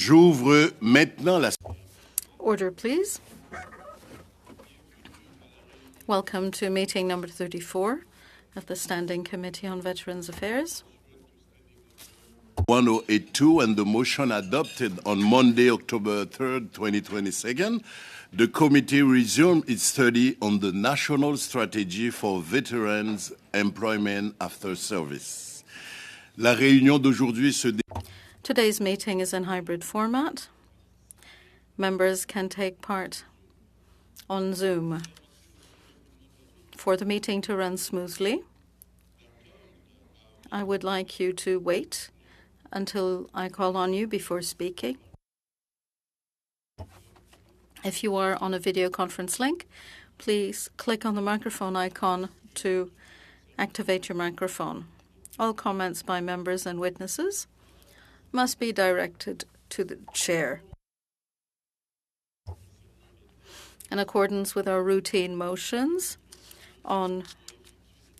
J'ouvre maintenant la... Order, please. Welcome to meeting number 34 of the Standing Committee on Veterans Affairs. 1082 and the motion adopted on Monday, October 3rd, 2022, the committee resumed its study on the National Strategy for Veterans Employment After Service. La réunion d'aujourd'hui se Today's meeting is in hybrid format. Members can take part on Zoom. For the meeting to run smoothly, I would like you to wait until I call on you before speaking. If you are on a video conference link, please click on the microphone icon to activate your microphone. All comments by members and witnesses must be directed to the chair. In accordance with our routine motions on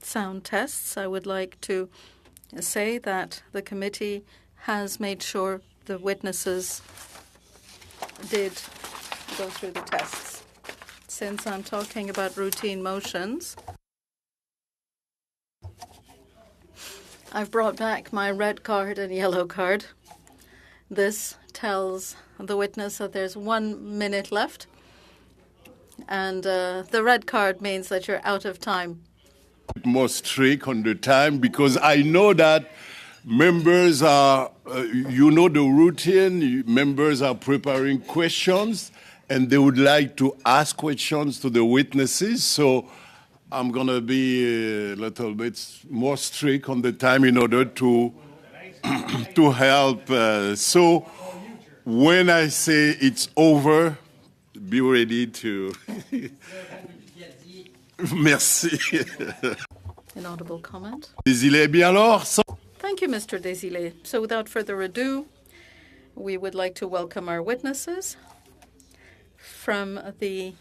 sound tests, I would like to say that the committee has made sure the witnesses did go through the tests. Since I'm talking about routine motions, I've brought back my red card and yellow card. This tells the witness that there's 1 minute left, and the red card means that you're out of time. more strict on the time because I know that members are, you know the routine, members are preparing questions and they would like to ask questions to the witnesses. So I'm going to be a little bit more strict on the time in order to, to help. So when I say it's over, be ready to... Merci. Inaudible comment. Désilé, bien alors. Thank you, Mr. Désilé. So without further ado, we would like to welcome our witnesses from the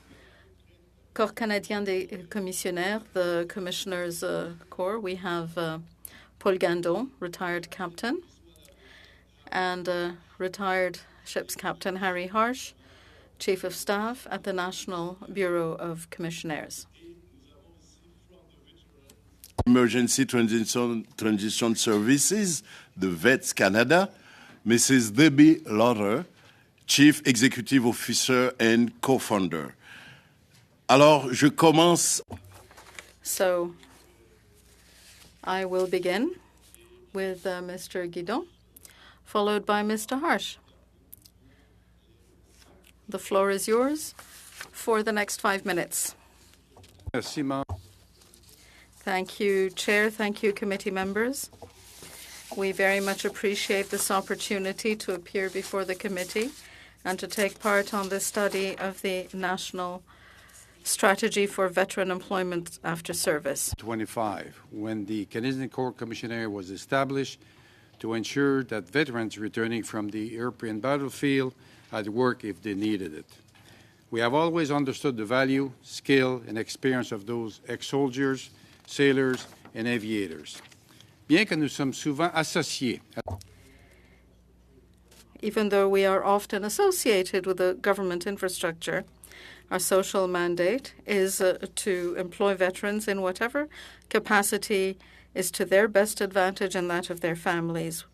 Corps Canadien des Commissionnaires, the Commissioners' Corps. We have Paul Gandon, retired captain, and retired ship's captain Harry Harsh, Chief of Staff at the National Bureau of Commissionaires. Emergency Transition Services, the VETS Canada, Mrs. Debbie Lauder, Chief Executive Officer and co-founder. Alors, je commence. So, I will begin with Mr. Guidon, followed by Mr. Harsh. The floor is yours for the next 5 minutes. Thank you, Chair. Thank you, committee members. We very much appreciate this opportunity to appear before the committee and to take part on this study of the National Strategy for Veteran Employment After Service. 25, when the Canadian Corps Commissioner was established to ensure that veterans returning from the European battlefield had work if they needed it. We have always understood the value, skill, and experience of those ex-soldiers, sailors, and aviators. Bien que nous sommes souvent associés. Even though we are often associated with the government infrastructure, our social mandate is to employ veterans in whatever capacity is to their best advantage and that of their families.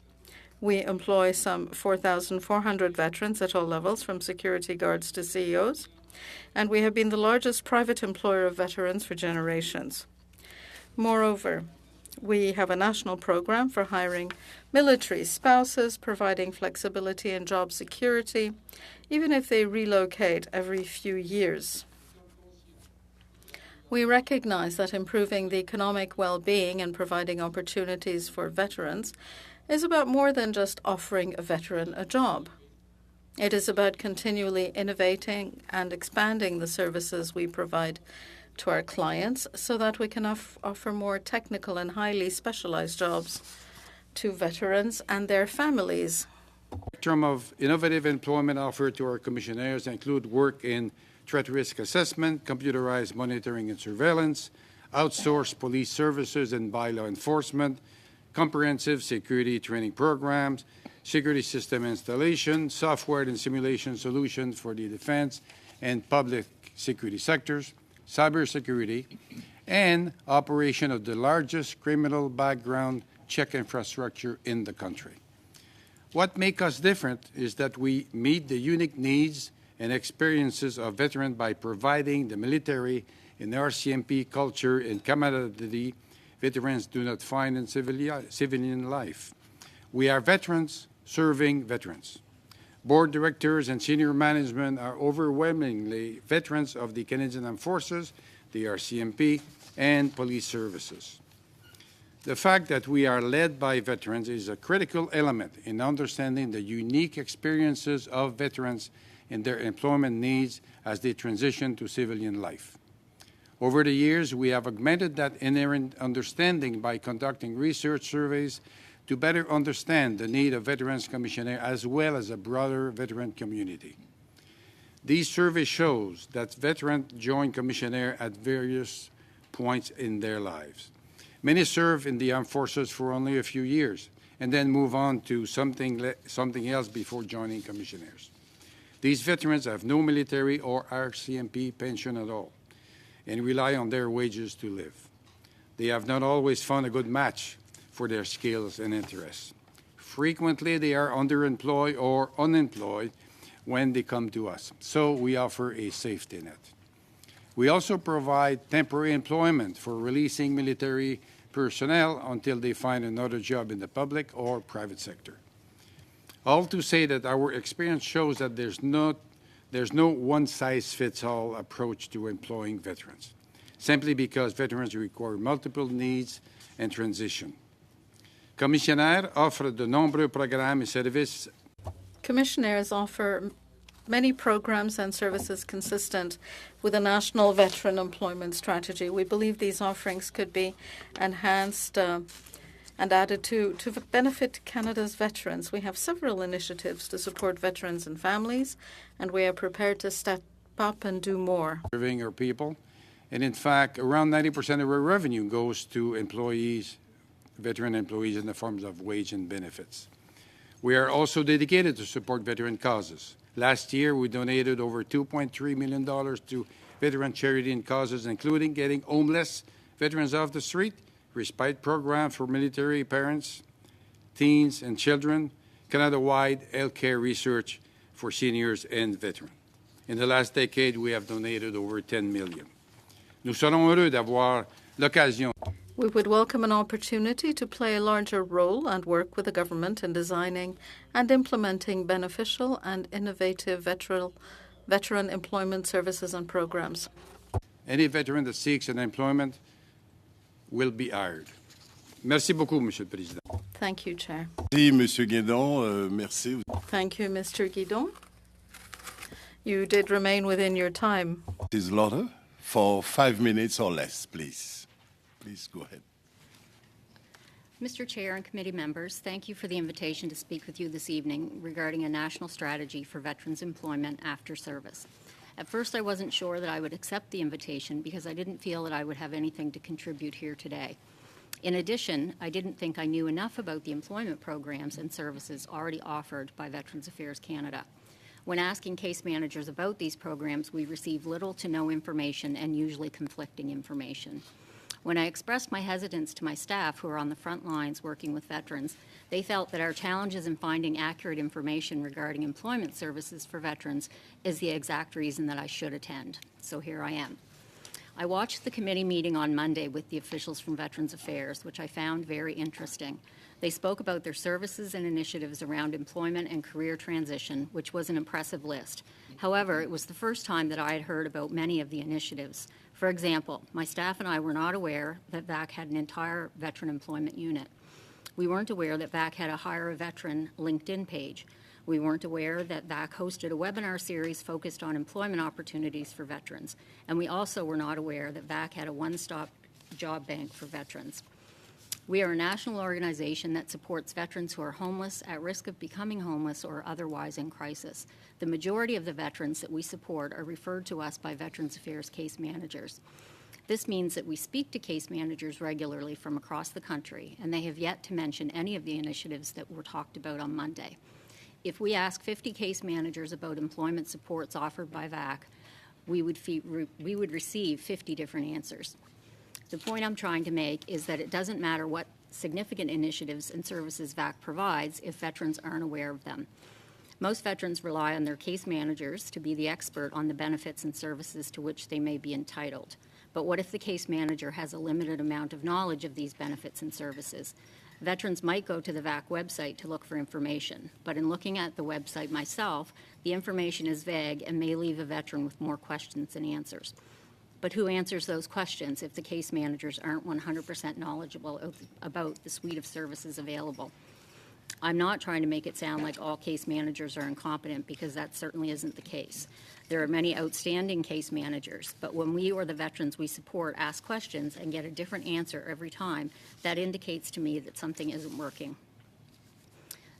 We employ some 4,400 veterans at all levels, from security guards to CEOs, and we have been the largest private employer of veterans for generations. Moreover, we have a national program for hiring military spouses, providing flexibility and job security, even if they relocate every few years. We recognize that improving the economic well-being and providing opportunities for veterans is about more than just offering a veteran a job. It is about continually innovating and expanding the services we provide to our clients so that we can offer more technical and highly specialized jobs to veterans and their families. The spectrum of innovative employment offered to our commissionaires include work in threat risk assessment, computerized monitoring and surveillance, outsourced police services and bylaw enforcement, comprehensive security training programs, security system installation, software and simulation solutions for the defense and public security sectors, cybersecurity, and operation of the largest criminal background check infrastructure in the country. What makes us different is that we meet the unique needs and experiences of veterans by providing the military and RCMP culture and camaraderie veterans do not find in civilian life. We are veterans serving veterans. Board directors and senior management are overwhelmingly veterans of the Canadian Armed Forces, the RCMP, and police services. The fact that we are led by veterans is a critical element in understanding the unique experiences of veterans and their employment needs as they transition to civilian life. Over the years, we have augmented that inherent understanding by conducting research surveys to better understand the need of Veterans Commissioner as well as a broader veteran community. These surveys show that veterans join Commissioner at various points in their lives. Many serve in the armed forces for only a few years and then move on to something else before joining Commissioners. These veterans have no military or RCMP pension at all and rely on their wages to live. They have not always found a good match for their skills and interests. Frequently, they are underemployed or unemployed when they come to us, so we offer a safety net. We also provide temporary employment for releasing military personnel until they find another job in the public or private sector. All to say that our experience shows that there's no one-size-fits-all approach to employing veterans, simply because veterans require multiple needs and transition. Commissionnaire offre de nombreux programmes et services. Commissioners offer many programs and services consistent with a national veteran employment strategy. We believe these offerings could be enhanced and added to benefit Canada's veterans. We have several initiatives to support veterans and families, and we are prepared to step up and do more. Serving our people, and in fact, around 90% of our revenue goes to employees, veteran employees, in the forms of wage and benefits. We are also dedicated to support veteran causes. Last year, we donated over $2.3 million to veteran charity and causes, including getting homeless veterans off the street, respite program for military parents, teens, and children, Canada-wide health care research for seniors and veterans. In the last decade, we have donated over $10 million. Nous serons heureux d'avoir l'occasion. We would welcome an opportunity to play a larger role and work with the government in designing and implementing beneficial and innovative veteran employment services and programs. Any veteran that seeks an employment will be hired. Merci beaucoup, Monsieur le Président. Thank you, Chair. Merci, Monsieur Guédon. Merci. Thank you, Mr. Guidon. You did remain within your time. Ms. Lauder, for 5 minutes or less, please. Please go ahead. Mr. Chair and committee members, thank you for the invitation to speak with you this evening regarding a national strategy for veterans' employment after service. At first, I wasn't sure that I would accept the invitation because I didn't feel that I would have anything to contribute here today. In addition, I didn't think I knew enough about the employment programs and services already offered by Veterans Affairs Canada. When asking case managers about these programs, we receive little to no information and usually conflicting information. When I expressed my hesitance to my staff who are on the front lines working with veterans, they felt that our challenges in finding accurate information regarding employment services for veterans is the exact reason that I should attend. So here I am. I watched the committee meeting on Monday with the officials from Veterans Affairs, which I found very interesting. They spoke about their services and initiatives around employment and career transition, which was an impressive list. However, it was the first time that I had heard about many of the initiatives. For example, my staff and I were not aware that VAC had an entire veteran employment unit. We weren't aware that VAC had a Hire a Veteran LinkedIn page. We weren't aware that VAC hosted a webinar series focused on employment opportunities for veterans. And we also were not aware that VAC had a one-stop job bank for veterans. We are a national organization that supports veterans who are homeless, at risk of becoming homeless, or otherwise in crisis. The majority of the veterans that we support are referred to us by Veterans Affairs case managers. This means that we speak to case managers regularly from across the country, and they have yet to mention any of the initiatives that were talked about on Monday. If we ask 50 case managers about employment supports offered by VAC, we would receive 50 different answers. The point I'm trying to make is that it doesn't matter what significant initiatives and services VAC provides if veterans aren't aware of them. Most veterans rely on their case managers to be the expert on the benefits and services to which they may be entitled. But what if the case manager has a limited amount of knowledge of these benefits and services? Veterans might go to the VAC website to look for information, but in looking at the website myself, the information is vague and may leave a veteran with more questions than answers. But who answers those questions if the case managers aren't 100% knowledgeable about the suite of services available? I'm not trying to make it sound like all case managers are incompetent, because that certainly isn't the case. There are many outstanding case managers, but when we or the veterans we support ask questions and get a different answer every time, that indicates to me that something isn't working.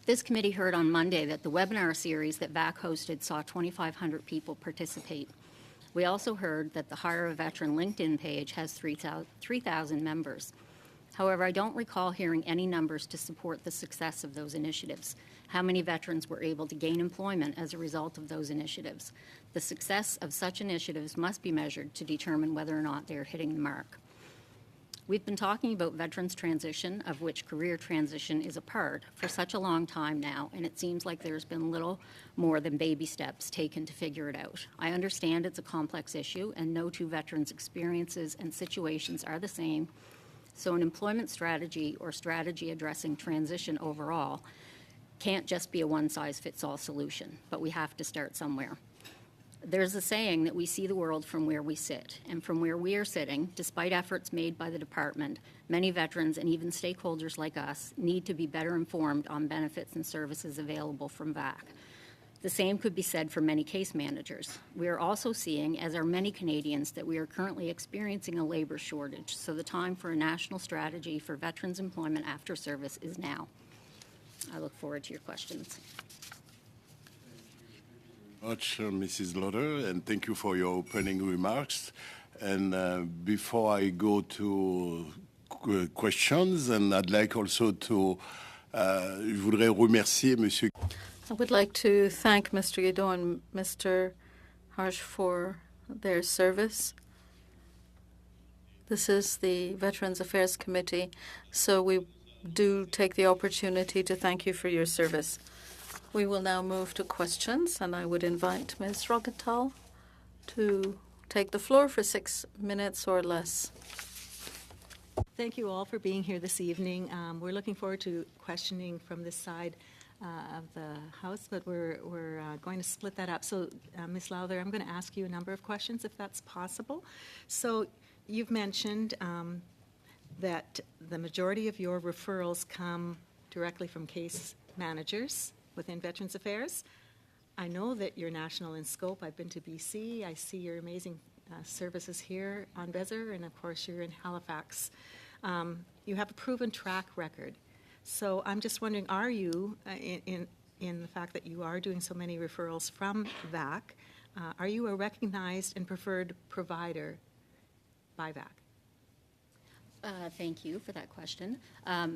This committee heard on Monday that the webinar series that VAC hosted saw 2,500 people participate. We also heard that the Hire a Veteran LinkedIn page has 3,000 members. However, I don't recall hearing any numbers to support the success of those initiatives. How many veterans were able to gain employment as a result of those initiatives? The success of such initiatives must be measured to determine whether or not they are hitting the mark. We've been talking about veterans transition, of which career transition is a part, for such a long time now, and it seems like there's been little more than baby steps taken to figure it out. I understand it's a complex issue, and no two veterans' experiences and situations are the same, so an employment strategy or strategy addressing transition overall can't just be a one-size-fits-all solution, but we have to start somewhere. There's a saying that we see the world from where we sit, and from where we are sitting, despite efforts made by the department, many veterans and even stakeholders like us need to be better informed on benefits and services available from VAC. The same could be said for many case managers. We are also seeing, as are many Canadians, that we are currently experiencing a labor shortage, so the time for a national strategy for veterans' employment after service is now. I look forward to your questions. Much, Mrs. Lauder, and thank you for your opening remarks. And before I go to questions, and I'd like also to, je voudrais remercier Monsieur. I would like to thank Mr. Guido and Mr. Harsh for their service. This is the Veterans Affairs Committee, so we do take the opportunity to thank you for your service. We will now move to questions, and I would invite Ms. Rogenthal to take the floor for 6 minutes or less. Thank you all for being here this evening. We're looking forward to questioning from this side of the House, but we're going to split that up. So, Ms. Lowther, I'm going to ask you a number of questions, if that's possible. So, you've mentioned that the majority of your referrals come directly from case managers within Veterans Affairs. I know that you're national in scope. I've been to BC. I see your amazing services here on Bezer, and of course you're in Halifax. You have a proven track record. So I'm just wondering, are you, in the fact that you are doing so many referrals from VAC, are you a recognized and preferred provider by VAC? Thank you for that question.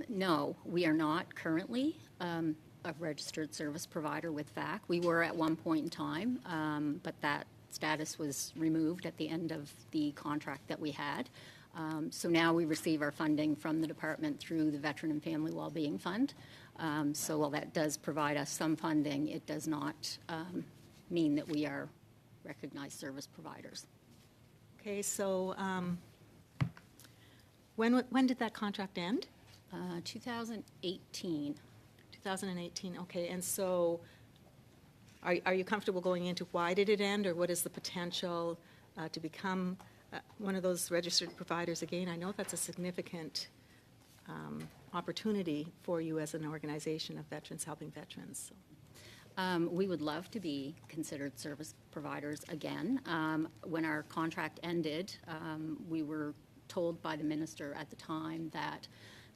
No, we are not currently a registered service provider with VAC. We were at one point in time, but that status was removed at the end of the contract that we had. So now we receive our funding from the department through the Veteran and Family Wellbeing Fund. So while that does provide us some funding, it does not mean that we are recognized service providers. Okay, so when did that contract end? 2018. 2018, okay. And so are you comfortable going into why did it end, or what is the potential to become one of those registered providers again? I know that's a significant opportunity for you as an organization of veterans helping veterans. So. We would love to be considered service providers again. When our contract ended, we were told by the minister at the time that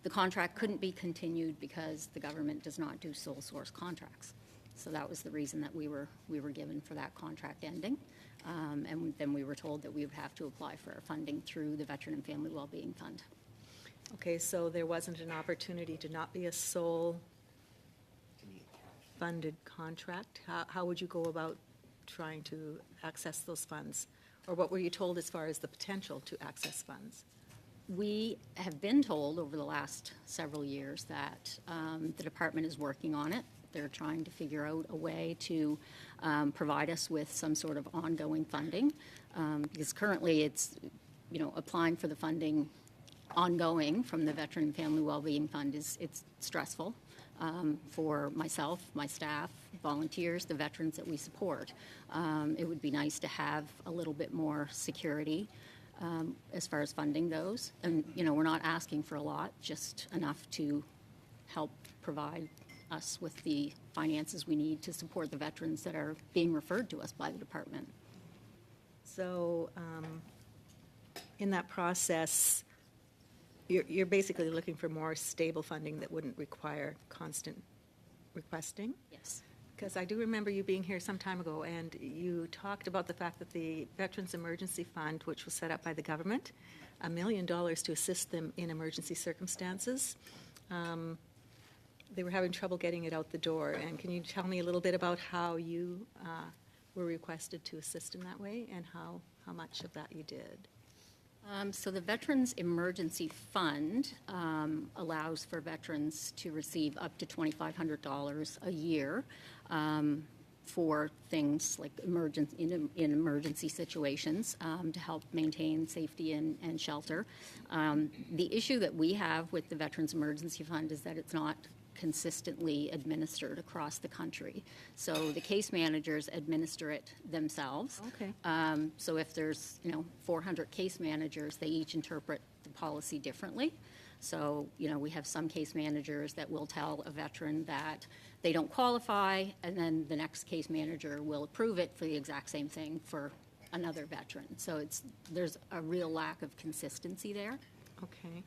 the contract couldn't be continued because the government does not do sole source contracts. So that was the reason that we were given for that contract ending. And then we were told that we would have to apply for our funding through the Veteran and Family Wellbeing Fund. Okay, so there wasn't an opportunity to not be a sole funded contract? How would you go about trying to access those funds? Or what were you told as far as the potential to access funds? We have been told over the last several years that the department is working on it. They're trying to figure out a way to provide us with some sort of ongoing funding, because currently it's, applying for the funding ongoing from the Veteran and Family Wellbeing Fund it's stressful for myself, my staff, volunteers, the veterans that we support. It would be nice to have a little bit more security as far as funding goes. And, we're not asking for a lot, just enough to help provide us with the finances we need to support the veterans that are being referred to us by the department. So in that process, you're basically looking for more stable funding that wouldn't require constant requesting? Yes. Because I do remember you being here some time ago, and you talked about the fact that the Veterans Emergency Fund, which was set up by the government, $1 million to assist them in emergency circumstances, they were having trouble getting it out the door. And can you tell me a little bit about how you were requested to assist in that way, and how much of that you did? So the Veterans Emergency Fund allows for veterans to receive up to $2,500 a year for things like in emergency situations to help maintain safety and shelter. The issue that we have with the Veterans Emergency Fund is that it's not consistently administered across the country. So the case managers administer it themselves. Okay. So if there's, 400 case managers, they each interpret the policy differently. So, we have some case managers that will tell a veteran that they don't qualify, and then the next case manager will approve it for the exact same thing for another veteran. So there's a real lack of consistency there. Okay.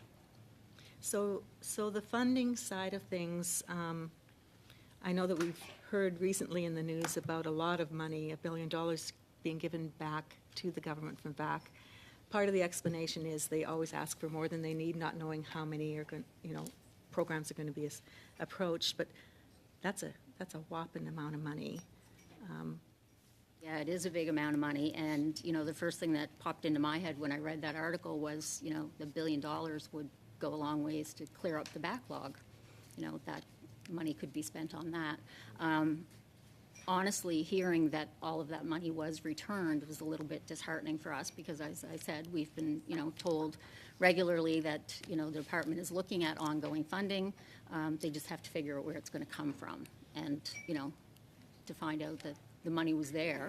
So the funding side of things, I know that we've heard recently in the news about a lot of money, $1 billion being given back to the government from VAC. Part of the explanation is they always ask for more than they need, not knowing how many are going, programs are going to be approached. But that's a whopping amount of money. Yeah, it is a big amount of money, and, the first thing that popped into my head when I read that article was, the $1 billion would go a long ways to clear up the backlog. That money could be spent on that. Honestly, hearing that all of that money was returned was a little bit disheartening for us because, as I said, we've been, told regularly that, the department is looking at ongoing funding. They just have to figure out where it's going to come from. And, to find out that the money was there,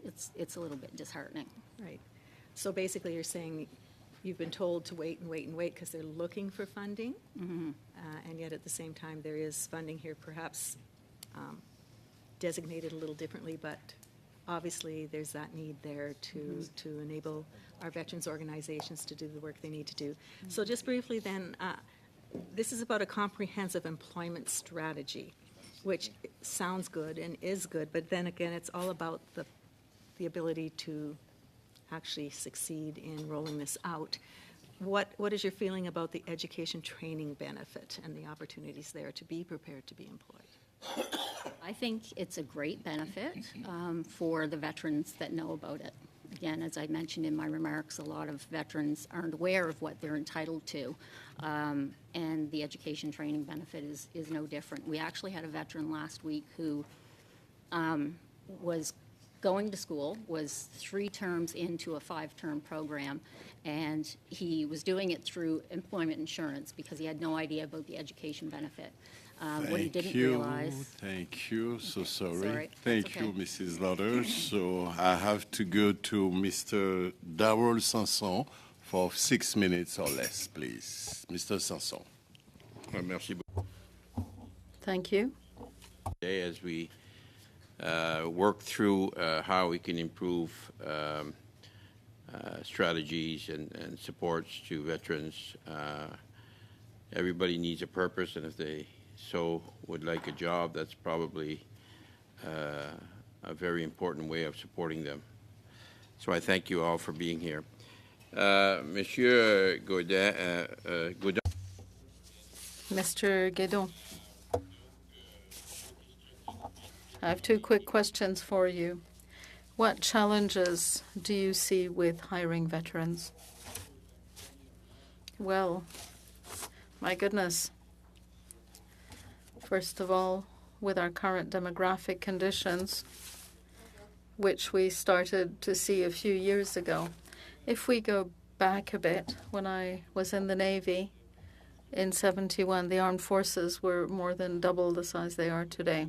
it's a little bit disheartening. Right. So basically you're saying you've been told to wait and wait and wait because they're looking for funding, and yet at the same time there is funding here, perhaps designated a little differently, but obviously there's that need there to enable our veterans organizations to do the work they need to do. So just briefly then, this is about a comprehensive employment strategy, which sounds good and is good, but then again it's all about the ability to actually succeed in rolling this out. What is your feeling about the education training benefit and the opportunities there to be prepared to be employed? I think it's a great benefit for the veterans that know about it. Again, as I mentioned in my remarks, a lot of veterans aren't aware of what they're entitled to, and the education training benefit is no different. We actually had a veteran last week who was going to school, was 3 terms into a 5-term program, and he was doing it through employment insurance because he had no idea about the education benefit. What he didn't realize. Thank you. So sorry. Sorry. Thank you, Mrs. Lauder. So I have to go to Mr. Darrell Sanson for 6 minutes or less, please. Mr. Sanson. Merci beaucoup. Thank you. Today, as we work through how we can improve strategies and supports to veterans, everybody needs a purpose, and if they so would like a job, that's probably a very important way of supporting them. So I thank you all for being here. Monsieur Gaudin, Mr. Guédon, I have two quick questions for you. What challenges do you see with hiring veterans? Well, my goodness. First of all, with our current demographic conditions, which we started to see a few years ago. If we go back a bit, when I was in the Navy in 71, the armed forces were more than double the size they are today.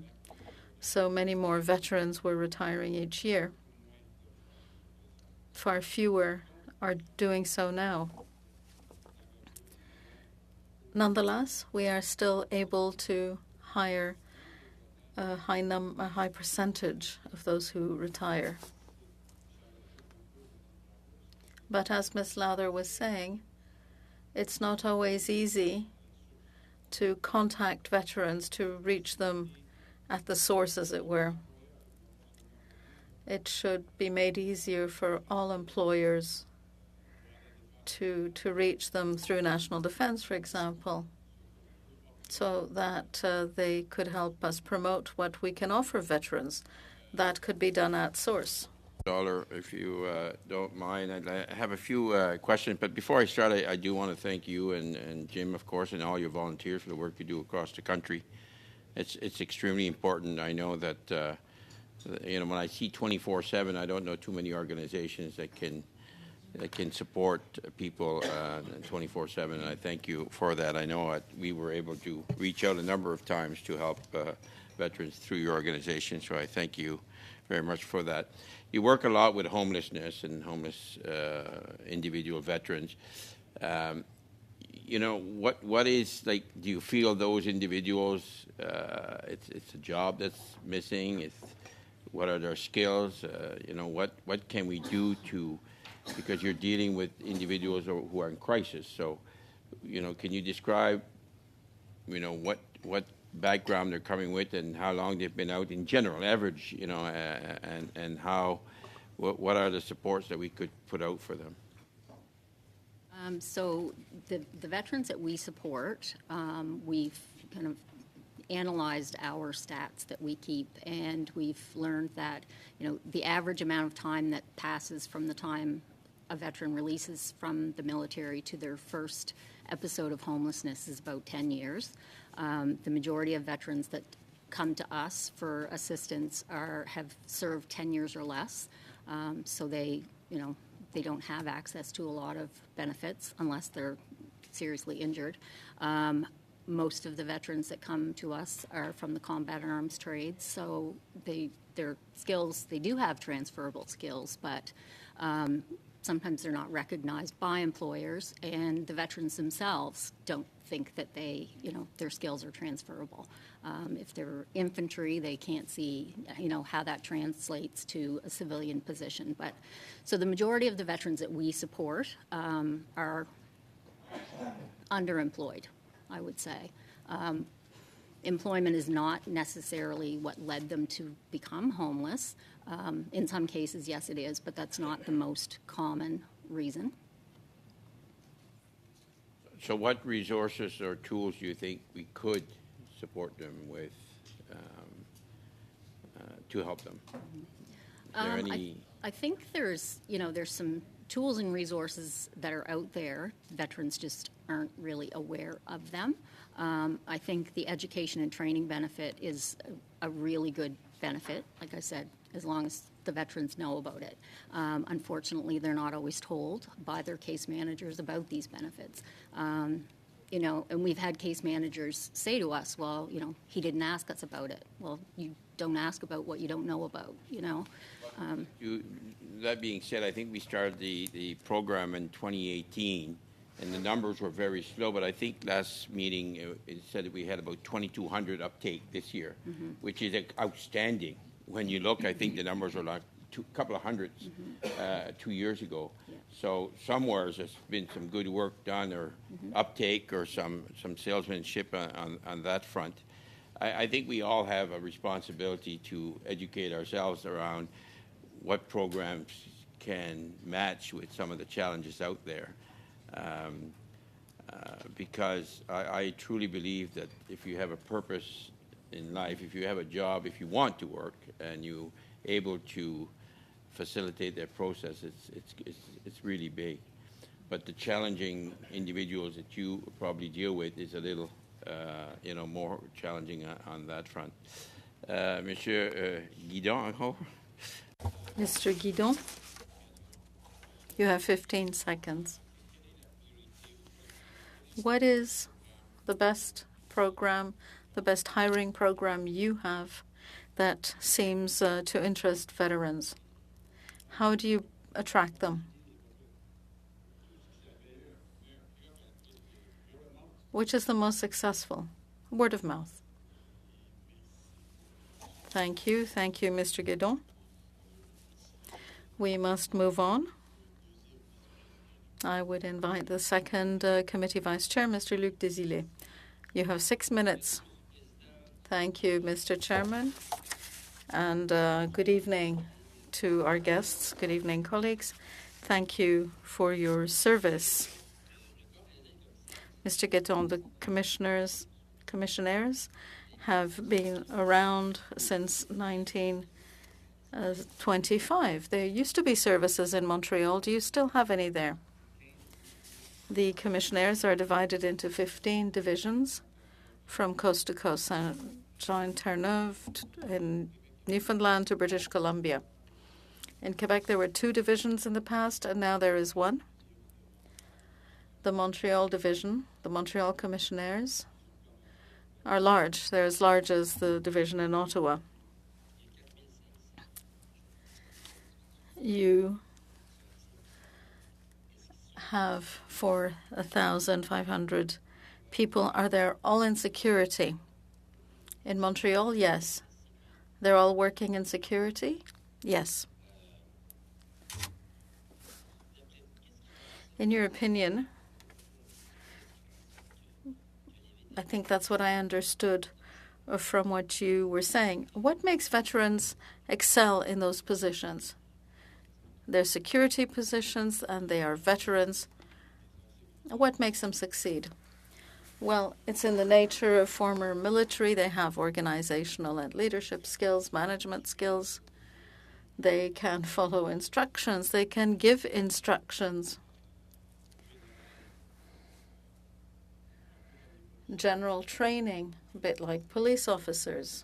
So many more veterans were retiring each year. Far fewer are doing so now. Nonetheless, we are still able to hire a high percentage of those who retire. But as Ms. Lowther was saying, it's not always easy to contact veterans, to reach them at the source, as it were. It should be made easier for all employers to reach them through national defense, for example, so that they could help us promote what we can offer veterans. That could be done at source. If you don't mind, I have a few questions. But before I start, I do want to thank you and Jim, of course, and all your volunteers for the work you do across the country. It's extremely important. I know that when I see 24/7, I don't know too many organizations that can support people 24/7, and I thank you for that. I know we were able to reach out a number of times to help veterans through your organization, so I thank you very much for that. You work a lot with homelessness and homeless individual veterans. What is, like, do you feel those individuals, it's a job that's missing? What are their skills? What can we do to, because you're dealing with individuals who are in crisis. So, can you describe, what background they're coming with and how long they've been out in general, average, and what are the supports that we could put out for them? So the veterans that we support, we've kind of analyzed our stats that we keep, and we've learned that, the average amount of time that passes from the time a veteran releases from the military to their first episode of homelessness is about 10 years. The majority of veterans that come to us for assistance have served 10 years or less, so they don't have access to a lot of benefits unless they're seriously injured. Most of the veterans that come to us are from the combat arms trades, so their skills, they do have transferable skills, but sometimes they're not recognized by employers, and the veterans themselves don't think that their skills are transferable. If they're infantry, they can't see, how that translates to a civilian position. But so the majority of the veterans that we support are underemployed, I would say. Employment is not necessarily what led them to become homeless. In some cases, yes, it is, but that's not the most common reason. So what resources or tools do you think we could support them with to help them? Is there any? I think there's some tools and resources that are out there. Veterans just aren't really aware of them. I think the education and training benefit is a really good benefit, like I said, as long as the veterans know about it. Unfortunately, they're not always told by their case managers about these benefits. And we've had case managers say to us, well, he didn't ask us about it. Well, you don't ask about what you don't know about, That being said, I think we started the program in 2018, and the numbers were very slow, but I think last meeting it said that we had about 2,200 uptake this year, which is outstanding. When you look, I think the numbers are like a couple of hundreds 2 years ago. Yeah. So somewhere there's been some good work done, or uptake, or some salesmanship on that front. I think we all have a responsibility to educate ourselves around what programs can match with some of the challenges out there. Because I truly believe that if you have a purpose in life, if you have a job, if you want to work, and you're able to facilitate that process, it's really big. But the challenging individuals that you probably deal with is a little, more challenging on that front. Monsieur Guidon, encore? Mr. Guidon, you have 15 seconds. What is the best program, the best hiring program you have that seems to interest veterans? How do you attract them? Which is the most successful? Word of mouth. Thank you. Thank you, Mr. Guidon. We must move on. I would invite the second committee vice chair, Mr. Luc Desilets. You have 6 minutes. Thank you, Mr. Chairman. And good evening to our guests. Good evening, colleagues. Thank you for your service. Mr. Guidon, the commissioners have been around since 1925. There used to be services in Montreal. Do you still have any there? The commissioners are divided into 15 divisions from coast to coast, Saint-Terre-Neuve in Newfoundland to British Columbia. In Quebec, there were 2 divisions in the past, and now there is 1. The Montreal division, the Montreal commissioners, are large. They're as large as the division in Ottawa. You have 4,500 people. Are they all in security? In Montreal, yes. They're all working in security? Yes. In your opinion, I think that's what I understood from what you were saying. What makes veterans excel in those positions? They're security positions and they are veterans. What makes them succeed? Well, it's in the nature of former military. They have organizational and leadership skills, management skills. They can follow instructions. They can give instructions. General training, a bit like police officers.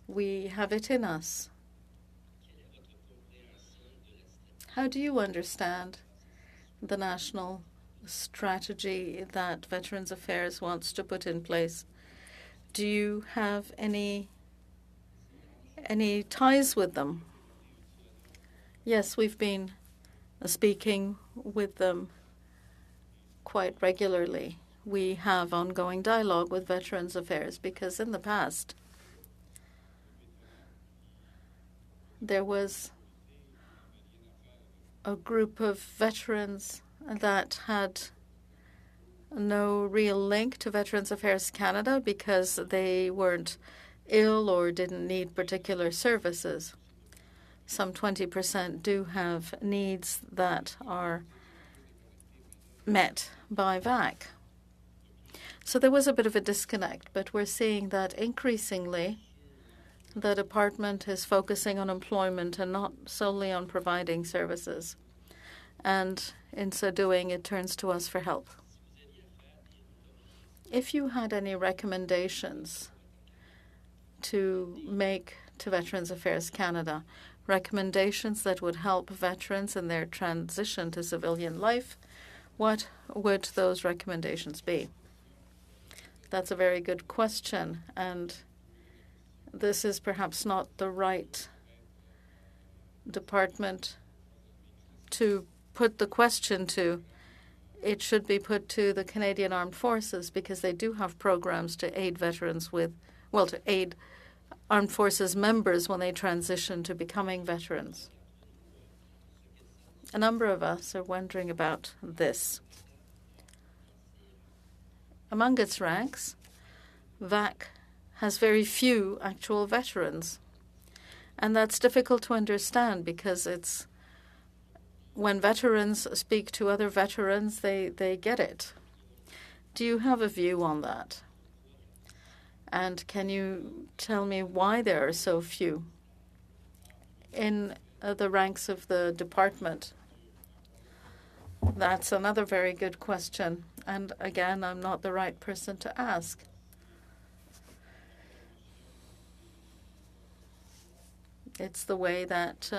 We have it in us. How do you understand the national strategy that Veterans Affairs wants to put in place? Do you have any ties with them? Yes, we've been speaking with them quite regularly. We have ongoing dialogue with Veterans Affairs because in the past there was a group of veterans that had no real link to Veterans Affairs Canada because they weren't ill or didn't need particular services. Some 20% do have needs that are met by VAC. So there was a bit of a disconnect, but we're seeing that increasingly the department is focusing on employment and not solely on providing services. And in so doing, it turns to us for help. If you had any recommendations to make to Veterans Affairs Canada, recommendations that would help veterans in their transition to civilian life, what would those recommendations be? That's a very good question, and this is perhaps not the right department to put the question to. It should be put to the Canadian Armed Forces because they do have programs to aid veterans with, well, to aid Armed Forces members when they transition to becoming veterans. A number of us are wondering about this. Among its ranks, VAC has very few actual veterans. And that's difficult to understand because it's when veterans speak to other veterans, they get it. Do you have a view on that? And can you tell me why there are so few in the ranks of the department? That's another very good question. And again, I'm not the right person to ask. It's the way that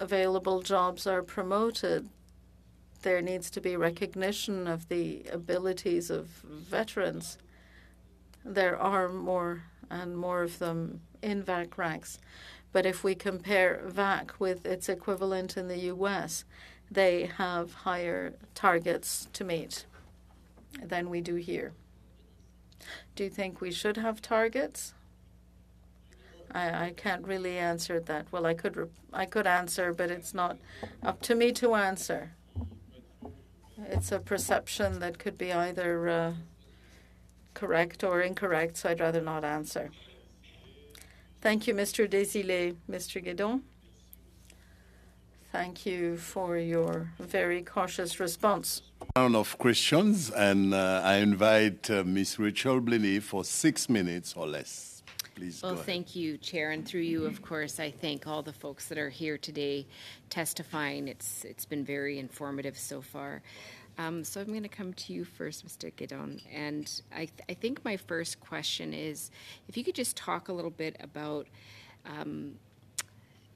available jobs are promoted. There needs to be recognition of the abilities of veterans. There are more and more of them in VAC ranks. But if we compare VAC with its equivalent in the U.S., they have higher targets to meet than we do here. Do you think we should have targets? I can't really answer that. Well, I could answer, but it's not up to me to answer. It's a perception that could be either correct or incorrect, so I'd rather not answer. Thank you, Mr. Desilets. Mr. Guédon? Thank you for your very cautious response. Round of questions, and I invite Ms. Rachel Blenny for 6 minutes or less. Please Well, go ahead. thank you, Chair, and through you, of course, I thank all the folks that are here today testifying. It's been very informative so far. So I'm going to come to you first, Mr. Guédon, and I think my first question is, if you could just talk a little bit about,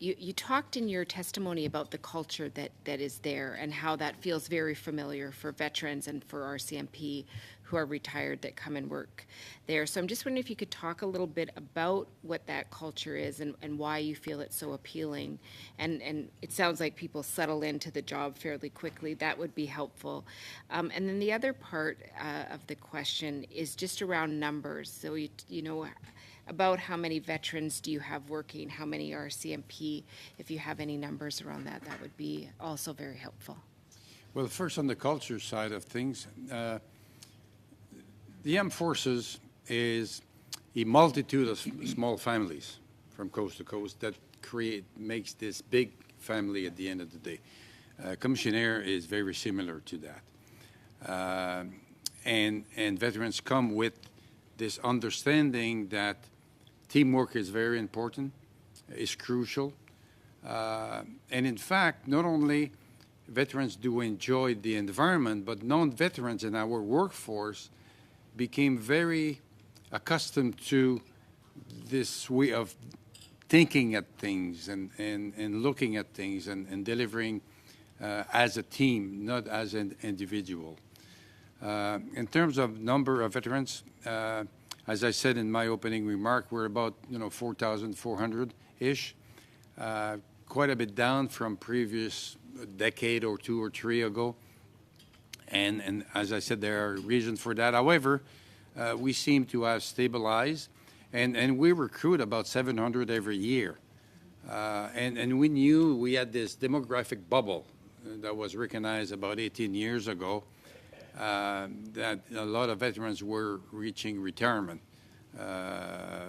you talked in your testimony about the culture that is there and how that feels very familiar for veterans and for RCMP who are retired that come and work there. So I'm just wondering if you could talk a little bit about what that culture is and why you feel it's so appealing. And it sounds like people settle into the job fairly quickly. That would be helpful. And then the other part of the question is just around numbers. So, you know, about how many veterans do you have working, how many are CMP? If you have any numbers around that, that would be also very helpful. Well, first on the culture side of things, the armed forces is a multitude of small families from coast to coast that makes this big family at the end of the day. Commissionaire is very similar to that. And veterans come with this understanding that teamwork is very important, is crucial. And in fact, not only veterans do enjoy the environment, but non-veterans in our workforce became very accustomed to this way of thinking at things and looking at things and delivering as a team, not as an individual. In terms of number of veterans, as I said in my opening remark, we're about 4,400-ish, quite a bit down from previous decade or two or three ago. And as I said, there are reasons for that. However, we seem to have stabilized, and we recruit about 700 every year. And we knew we had this demographic bubble that was recognized about 18 years ago, that a lot of veterans were reaching retirement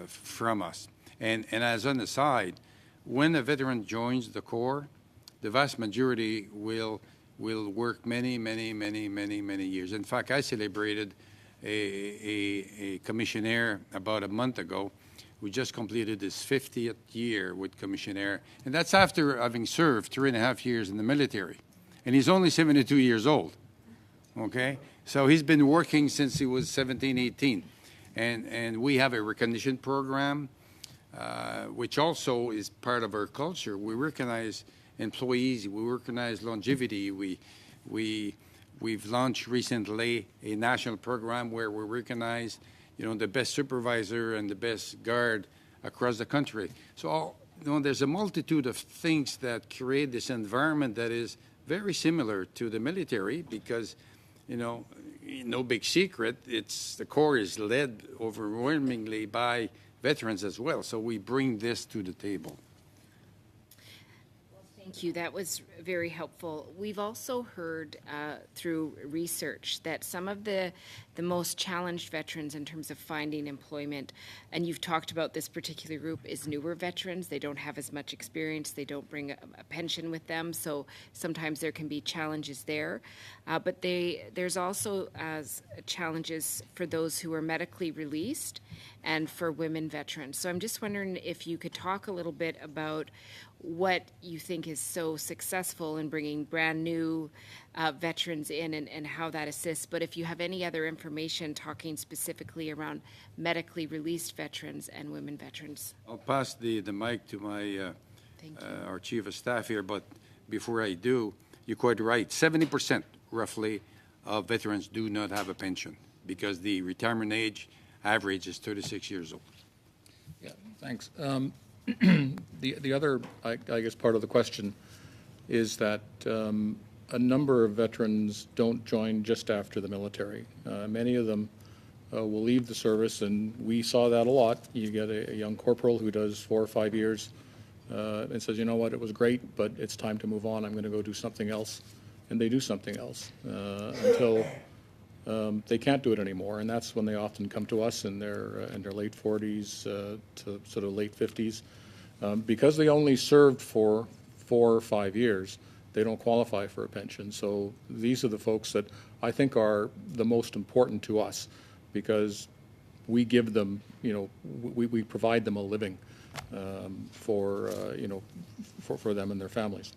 from us. And as an aside, when a veteran joins the Corps, the vast majority will work many years. In fact, I celebrated a commissionaire about a month ago who just completed his 50th year with commissionaire, and that's after having served 3.5 years in the military. And he's only 72 years old, okay? So he's been working since he was 17, 18. And we have a recognition program, which also is part of our culture. We recognize employees, we recognize longevity. We've launched recently a national program where we recognize, the best supervisor and the best guard across the country. So, there's a multitude of things that create this environment that is very similar to the military because, no big secret, the Corps is led overwhelmingly by veterans as well. So we bring this to the table. Thank you. That was very helpful. We've also heard through research that some of the the most challenged veterans in terms of finding employment. And you've talked about this particular group is newer veterans. They don't have as much experience. They don't bring a pension with them. So sometimes there can be challenges there. But there's also challenges for those who are medically released and for women veterans. So I'm just wondering if you could talk a little bit about what you think is so successful in bringing brand new veterans in and how that assists. But if you have any other information talking specifically around medically released veterans and women veterans. I'll pass the mic to my our chief of staff here, but before I do, you're quite right. 70% roughly of veterans do not have a pension because the retirement age average is 36 years old. Yeah, thanks. The other, I guess, part of the question is that a number of veterans don't join just after the military. Many of them will leave the service, and we saw that a lot. You get a young corporal who does 4 or 5 years and says, you know what, it was great, but it's time to move on. I'm going to go do something else. And they do something else until they can't do it anymore. And that's when they often come to us in their late 40s to sort of late 50s. Because they only served for 4 or 5 years, they don't qualify for a pension. So these are the folks that I think are the most important to us because we give them, we provide them a living for them and their families.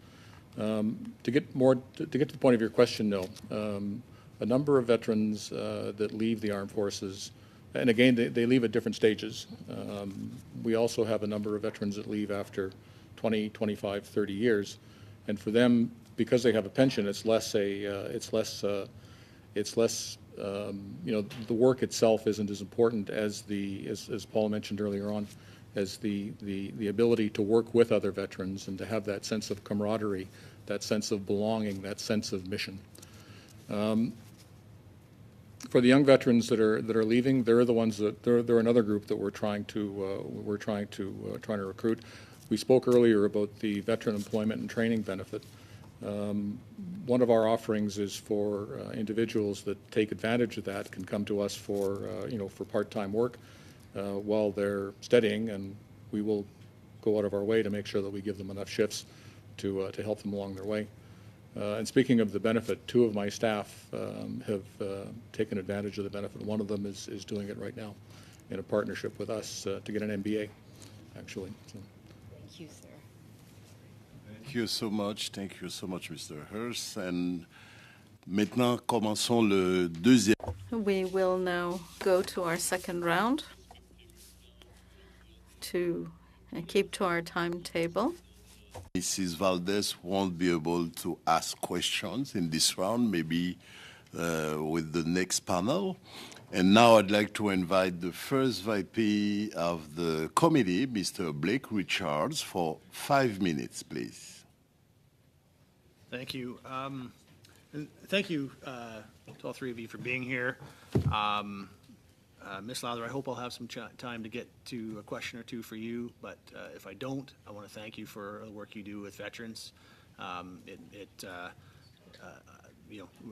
To get to the point of your question, no. A number of veterans that leave the armed forces, and again, they leave at different stages. We also have a number of veterans that leave after 20, 25, 30 years, and for them, because they have a pension, the work itself isn't as important as as Paul mentioned earlier on, as the ability to work with other veterans and to have that sense of camaraderie, that sense of belonging, that sense of mission. For the young veterans that are leaving, they're the ones that they're another group that we're trying to recruit. We spoke earlier about the veteran employment and training benefit. One of our offerings is for individuals that take advantage of that can come to us for part-time work while they're studying, and we will go out of our way to make sure that we give them enough shifts to help them along their way. And speaking of the benefit, 2 of my staff have taken advantage of the benefit. One of them is doing it right now in a partnership with us to get an MBA, actually. So. Thank you, sir. Thank you so much. Thank you so much, Mr. Hurst. And maintenant, commençons le deuxième. We will now go to our second round to keep to our timetable. Mrs. Valdez won't be able to ask questions in this round, maybe with the next panel. And now I'd like to invite the first VP of the committee, Mr. Blake Richards, for 5 minutes, please. Thank you. And thank you to all 3 of you for being here. Ms. Lowther, I hope I'll have some time to get to a question or 2 for you, but if I don't, I want to thank you for the work you do with veterans. It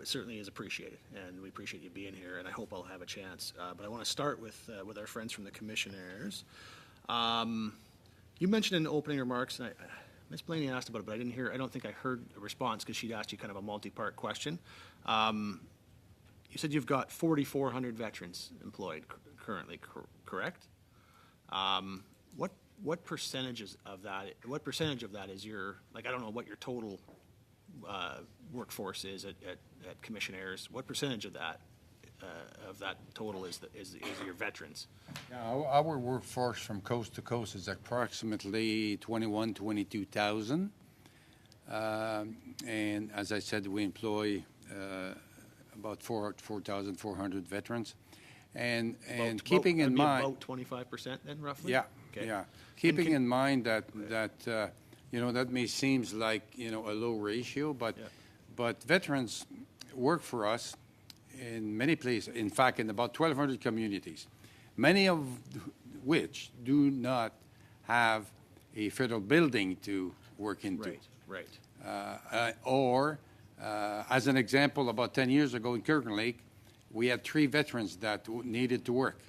certainly is appreciated, and we appreciate you being here, and I hope I'll have a chance. But I want to start with our friends from the commissioners. You mentioned in the opening remarks, and Ms. Blaney asked about it, but I don't think I heard a response because she'd asked you kind of a multi-part question. You said you've got 4,400 veterans employed currently, correct? What percentages of that? What percentage of that is your, I don't know what your total workforce is at commissionaires. What percentage of that total is your veterans? Yeah, our workforce from coast to coast is approximately 22,000. And as I said, we employ about 4,400 veterans. And keeping in mind... About 25% then, roughly? Yeah, okay. Yeah. Keeping in mind that that may seems like, a low ratio, but veterans work for us in many places, in fact, in about 1,200 communities, many of which do not have a federal building to work into. Right. As an example, about 10 years ago in Kirkland Lake, we had 3 veterans that needed to work.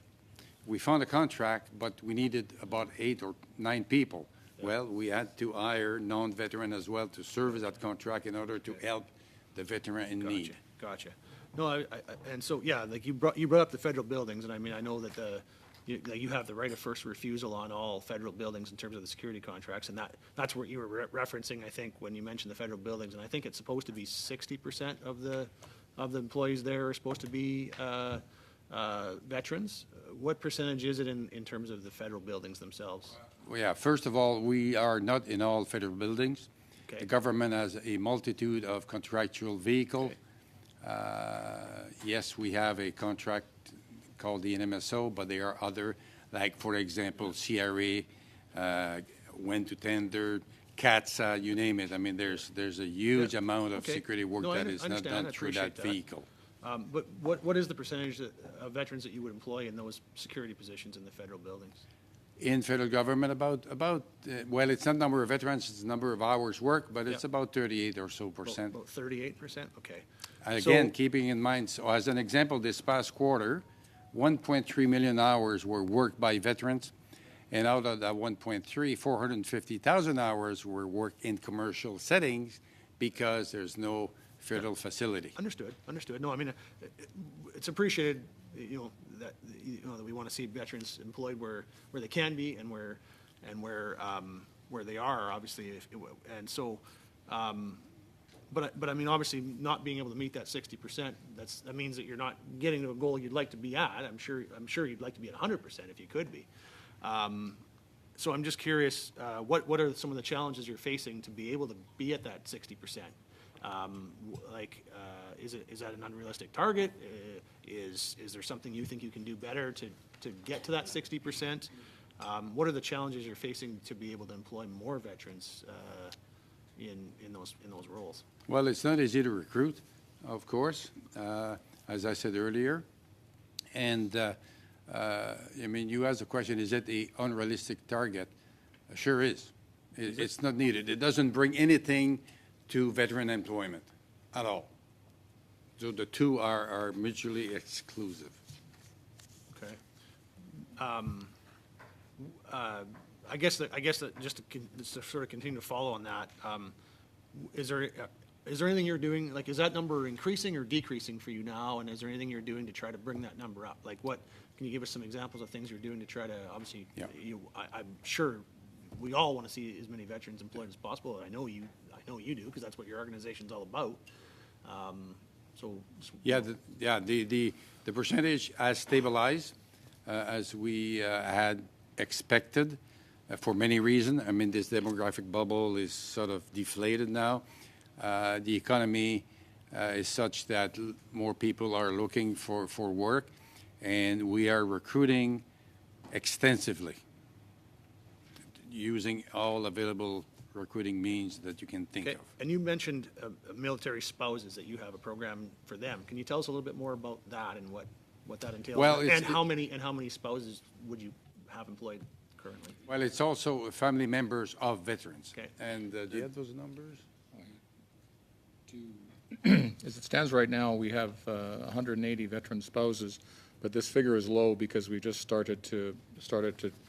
We found a contract, but we needed about 8 or 9 people. Well, we had to hire non-veteran as well to serve that contract in order to help the veteran in need. Gotcha. No, and so, yeah, like you brought up the federal buildings, and I mean, I know that you have the right of first refusal on all federal buildings in terms of the security contracts, and that's what you were referencing, I think, when you mentioned the federal buildings, and I think it's supposed to be 60% of the employees there are supposed to be veterans. What percentage is it in terms of the federal buildings themselves? Well, yeah, first of all, we are not in all federal buildings. Okay. The government has a multitude of contractual vehicles. Yes, we have a contract called the NMSO, but there are other, like, for example, CRA went to tender, CATSA, you name it. I mean, there's a huge amount of security work that is not done through that vehicle. But what is the percentage of veterans that you would employ in those security positions in the federal buildings? In federal government, well, it's not number of veterans, it's the number of hours worked, but it's about 38 or so percent. About 38%? Okay. Again, keeping in mind, so as an example, this past quarter, 1.3 million hours were worked by veterans, and out of that 1.3, 450,000 hours were worked in commercial settings because there's no federal facility. Understood. No, I mean, it's appreciated, that we want to see veterans employed where they can be and where they are, obviously, but I mean, obviously, not being able to meet that 60%, that means that you're not getting to a goal you'd like to be at. I'm sure you'd like to be at 100% if you could be. So I'm just curious, what are some of the challenges you're facing to be able to be at that 60%? Is that an unrealistic target? Is there something you think you can do better to get to that 60%? What are the challenges you're facing to be able to employ more veterans in those roles? Well, it's not easy to recruit, of course, as I said earlier. And I mean, you asked the question, is it an unrealistic target? Sure is. It's not needed. It doesn't bring anything to veteran employment at all. So the two are mutually exclusive. Okay. I guess that just to sort of continue to follow on that, is there anything you're doing, like, is that number increasing or decreasing for you now, and is there anything you're doing to try to bring that number up? Like, can you give us some examples of things you're doing to try to, obviously, I'm sure we all want to see as many veterans employed as possible. I know you do, because that's what your organization's all about. The percentage has stabilized as we had expected for many reasons. I mean, this demographic bubble is sort of deflated now. The economy is such that more people are looking for work, and we are recruiting extensively using all available recruiting means that you can think of. And you mentioned military spouses, that you have a program for them. Can you tell us a little bit more about that and what that entails? Well, and how many spouses would you have employed currently? Well, it's also family members of veterans. Okay. And do you have those numbers? As it stands right now, we have 180 veteran spouses, but this figure is low because we just started to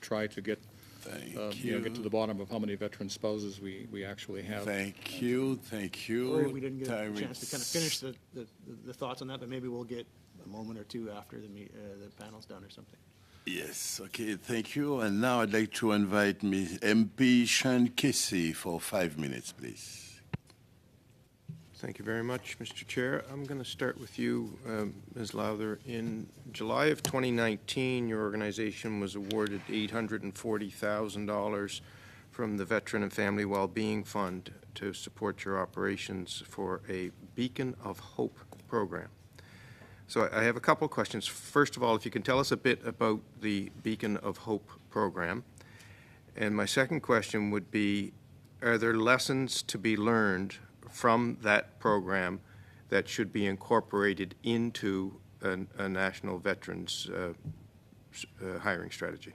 try to get get to the bottom of how many veteran spouses we actually have. Thank you. Sorry, we didn't get a chance to kind of finish the thoughts on that, but maybe we'll get a moment or two after the panel's done or something. Yes, okay, thank you. And now I'd like to invite Ms. MP Sean Casey for 5 minutes, please. Thank you very much, Mr. Chair. I'm going to start with you, Ms. Lowther. In July of 2019, your organization was awarded $840,000 from the Veteran and Family Wellbeing Fund to support your operations for a Beacon of Hope program. So I have a couple of questions. First of all, if you can tell us a bit about the Beacon of Hope program. And my second question would be, are there lessons to be learned from that program that should be incorporated into a national veterans hiring strategy?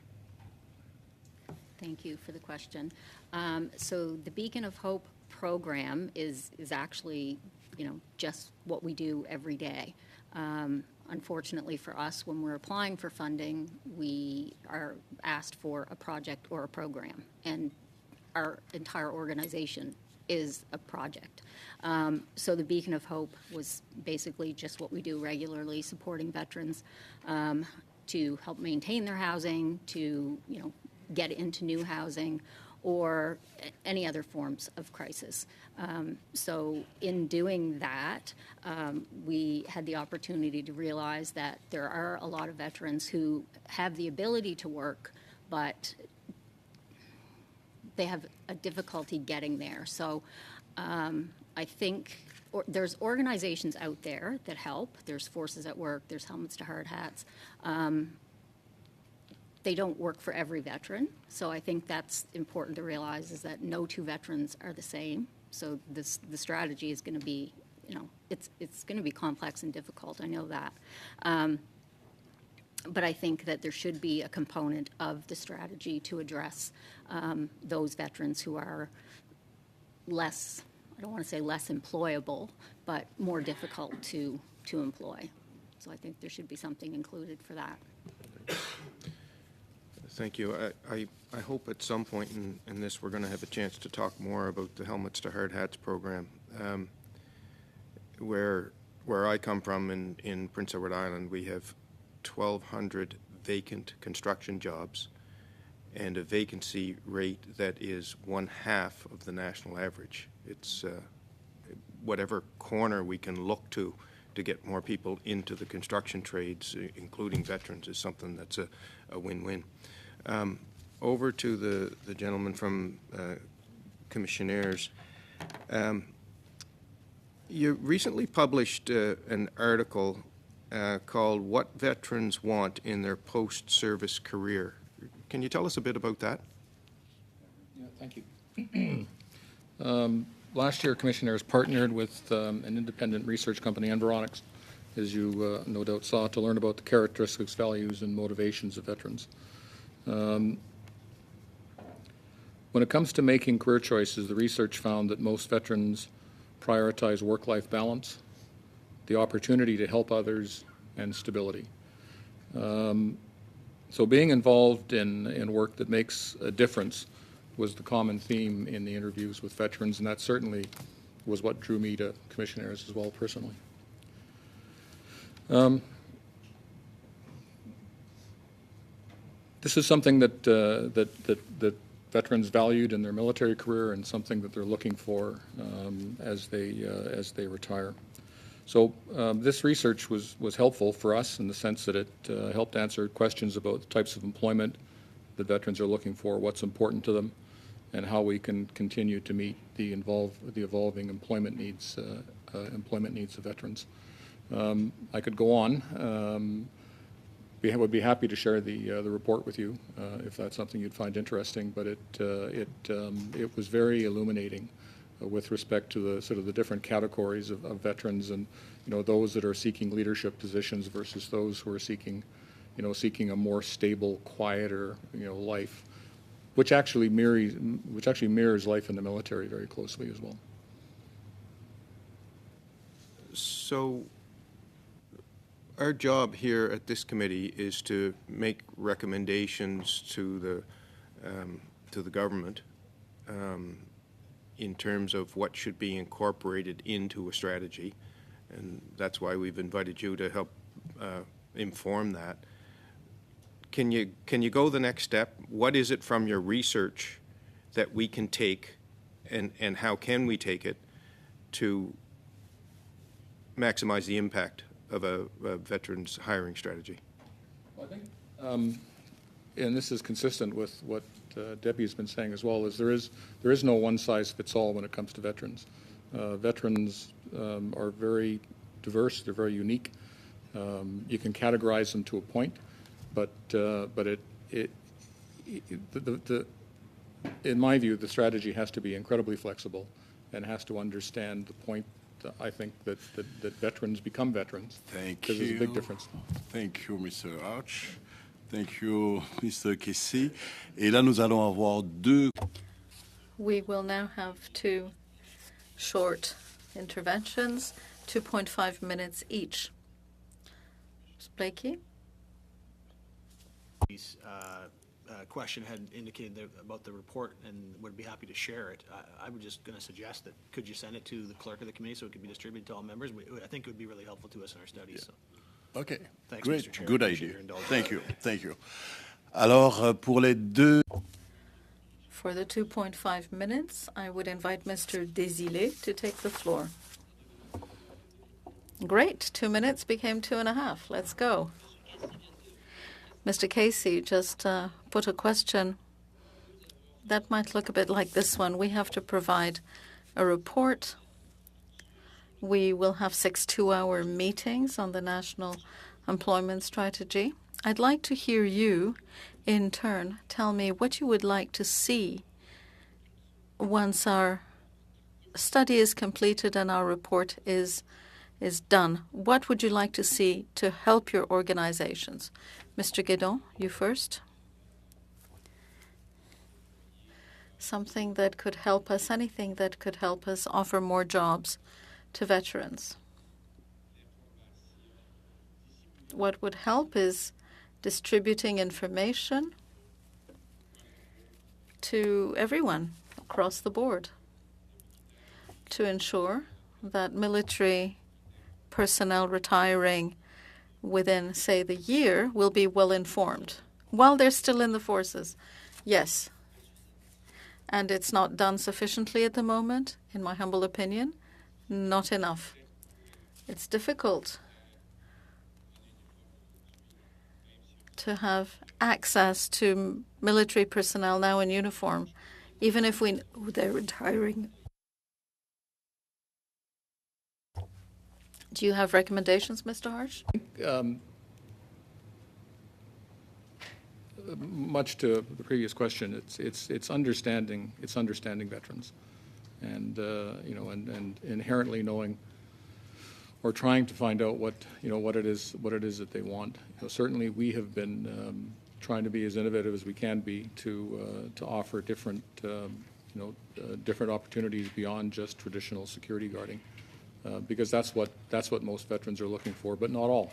Thank you for the question. So the Beacon of Hope program is actually, just what we do every day. unfortunately for us, when we're applying for funding, we are asked for a project or a program, and our entire organization is a project. So the Beacon of Hope was basically just what we do regularly, supporting veterans to help maintain their housing, to get into new housing, or any other forms of crisis. So in doing that, we had the opportunity to realize that there are a lot of veterans who have the ability to work, but they have a difficulty getting there. So I think there's organizations out there that help. There's Forces at Work, there's Helmets to Hard Hats. They don't work for every veteran, so I think that's important to realize, is that no two veterans are the same. So the strategy is going to be, it's going to be complex and difficult. I know that. But I think that there should be a component of the strategy to address those veterans who are less, I don't want to say less employable, but more difficult to employ. So I think there should be something included for that. Thank you. I hope at some point in this we're going to have a chance to talk more about the Helmets to Hard Hats program. Where I come from in Prince Edward Island, we have 1,200 vacant construction jobs and a vacancy rate that is 1/2 of the national average. It's whatever corner we can look to get more people into the construction trades, including veterans, is something that's a win-win. Over to the gentleman from Commissionaires. You recently published an article called "What Veterans Want in Their Post-Service Career." Can you tell us a bit about that? Yeah, thank you. Last year, Commissionaires partnered with an independent research company, Environics, as you no doubt saw, to learn about the characteristics, values, and motivations of veterans. When it comes to making career choices, the research found that most veterans prioritize work-life balance, the opportunity to help others, and stability. So being involved in work that makes a difference was the common theme in the interviews with veterans, and that certainly was what drew me to Commissionaires as well, personally. This is something that veterans valued in their military career, and something that they're looking for as they retire. So this research was helpful for us in the sense that it helped answer questions about the types of employment that veterans are looking for, what's important to them, and how we can continue to meet the evolving employment needs of veterans. I could go on. Would be happy to share the report with you if that's something you'd find interesting. But it was very illuminating with respect to the sort of the different categories of veterans, and those that are seeking leadership positions versus those who are seeking a more stable, quieter life, which actually mirrors life in the military very closely as well. So our job here at this committee is to make recommendations to the government in terms of what should be incorporated into a strategy, and that's why we've invited you to help inform that. Can you go the next step? What is it from your research that we can take, and how can we take it to maximize the impact of a veterans hiring strategy? Well, I think, and this is consistent with what Debbie has been saying as well, is there is no one-size-fits-all when it comes to veterans. Veterans are very diverse; they're very unique. You can categorize them to a point, but in my view, the strategy has to be incredibly flexible and has to understand the point. I think that veterans become veterans. Thank you. Because there's a big difference. Thank you, Mr. Arch. Thank you, Mr. Kessy. Et là, nous allons avoir deux. We will now have 2 short interventions, 2.5 minutes each. Blakey? Question had indicated about the report and would be happy to share it. I was just going to suggest that could you send it to the clerk of the committee so it could be distributed to all members? I think it would be really helpful to us in our studies. So. Okay, Thanks, great, Mr. Chair. good Appreciate idea. your indulgence. Thank you, thank you. Alors, pour les deux... For the 2.5 minutes, I would invite Mr. Desilets to take the floor. Great, 2 minutes became 2.5. Let's go. Mr. Casey just put a question that might look a bit like this one. We have to provide a report. We will have 6 two-hour meetings on the National Employment Strategy. I'd like to hear you, in turn, tell me what you would like to see once our study is completed and our report is done. What would you like to see to help your organizations? Mr. Guédon, you first. Something that could help us, anything that could help us offer more jobs to veterans. What would help is distributing information to everyone across the board to ensure that military personnel retiring within, say, the year will be well informed while they're still in the forces. Yes. And it's not done sufficiently at the moment, in my humble opinion. Not enough. It's difficult to have access to military personnel now in uniform, even if we know they're retiring. Do you have recommendations, Mr. Harsh? Much to the previous question, it's understanding veterans, and and inherently knowing or trying to find out what it is that they want. Certainly, we have been trying to be as innovative as we can be to offer different different opportunities beyond just traditional security guarding. Because that's what most veterans are looking for, but not all.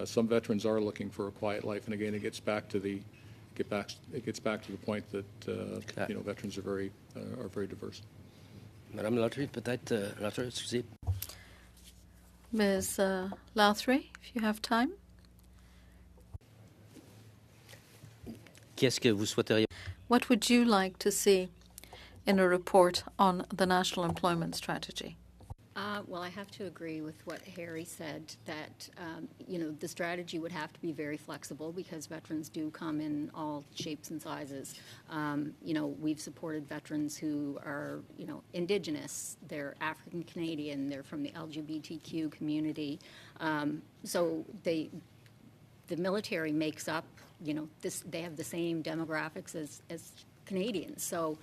Some veterans are looking for a quiet life, and again, it gets back to the point that veterans are very diverse. Madame Lautry, peut-être Lautry, excusez. Ms. Lautry, if you have time. Qu'est-ce que vous souhaiteriez? What would you like to see in a report on the National Employment Strategy? Well, I have to agree with what Harry said, that, the strategy would have to be very flexible because veterans do come in all shapes and sizes. We've supported veterans who are, Indigenous, they're African Canadian, they're from the LGBTQ community. So the military makes up, they have the same demographics as Canadians. So,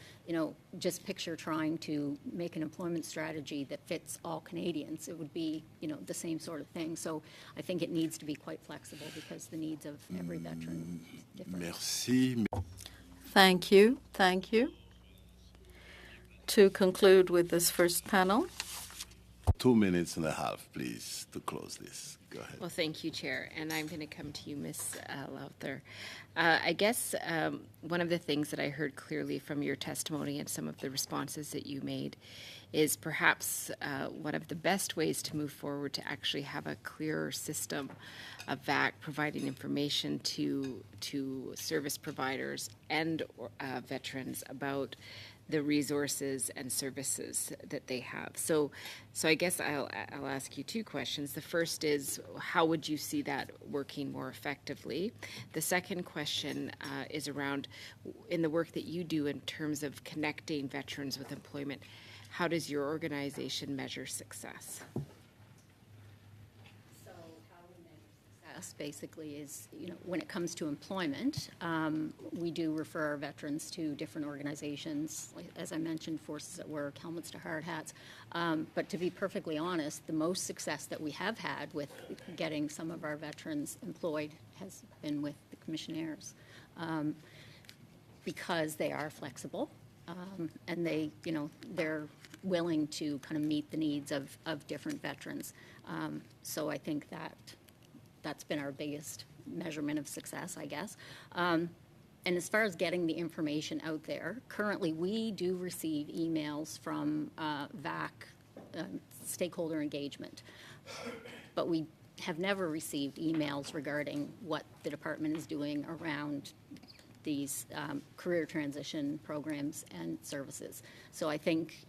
just picture trying to make an employment strategy that fits all Canadians. It would be, the same sort of thing. So I think it needs to be quite flexible because the needs of every veteran is different. Merci. Thank you. Thank you. To conclude with this first panel. 2.5 minutes, please, to close this. Go ahead. Well, thank you, Chair. And I'm going to come to you, Ms. Lowther. I guess one of the things that I heard clearly from your testimony and some of the responses that you made is perhaps one of the best ways to move forward to actually have a clearer system of VAC providing information to service providers and veterans about the resources and services that they have. So I guess I'll ask you 2 questions. The first is, how would you see that working more effectively? The second question is around, in the work that you do in terms of connecting veterans with employment, how does your organization measure success? So how we measure success basically is, when it comes to employment, we do refer our veterans to different organizations, like, as I mentioned, Forces at Work, Helmets to Hard Hats. But to be perfectly honest, the most success that we have had with getting some of our veterans employed has been with the commissionaires, because they are flexible, and they're willing to kind of meet the needs of different veterans. So I think that that's been our biggest measurement of success, I guess. And as far as getting the information out there, currently we do receive emails from VAC, stakeholder engagement, but we have never received emails regarding what the department is doing around these career transition programs and services. So I think,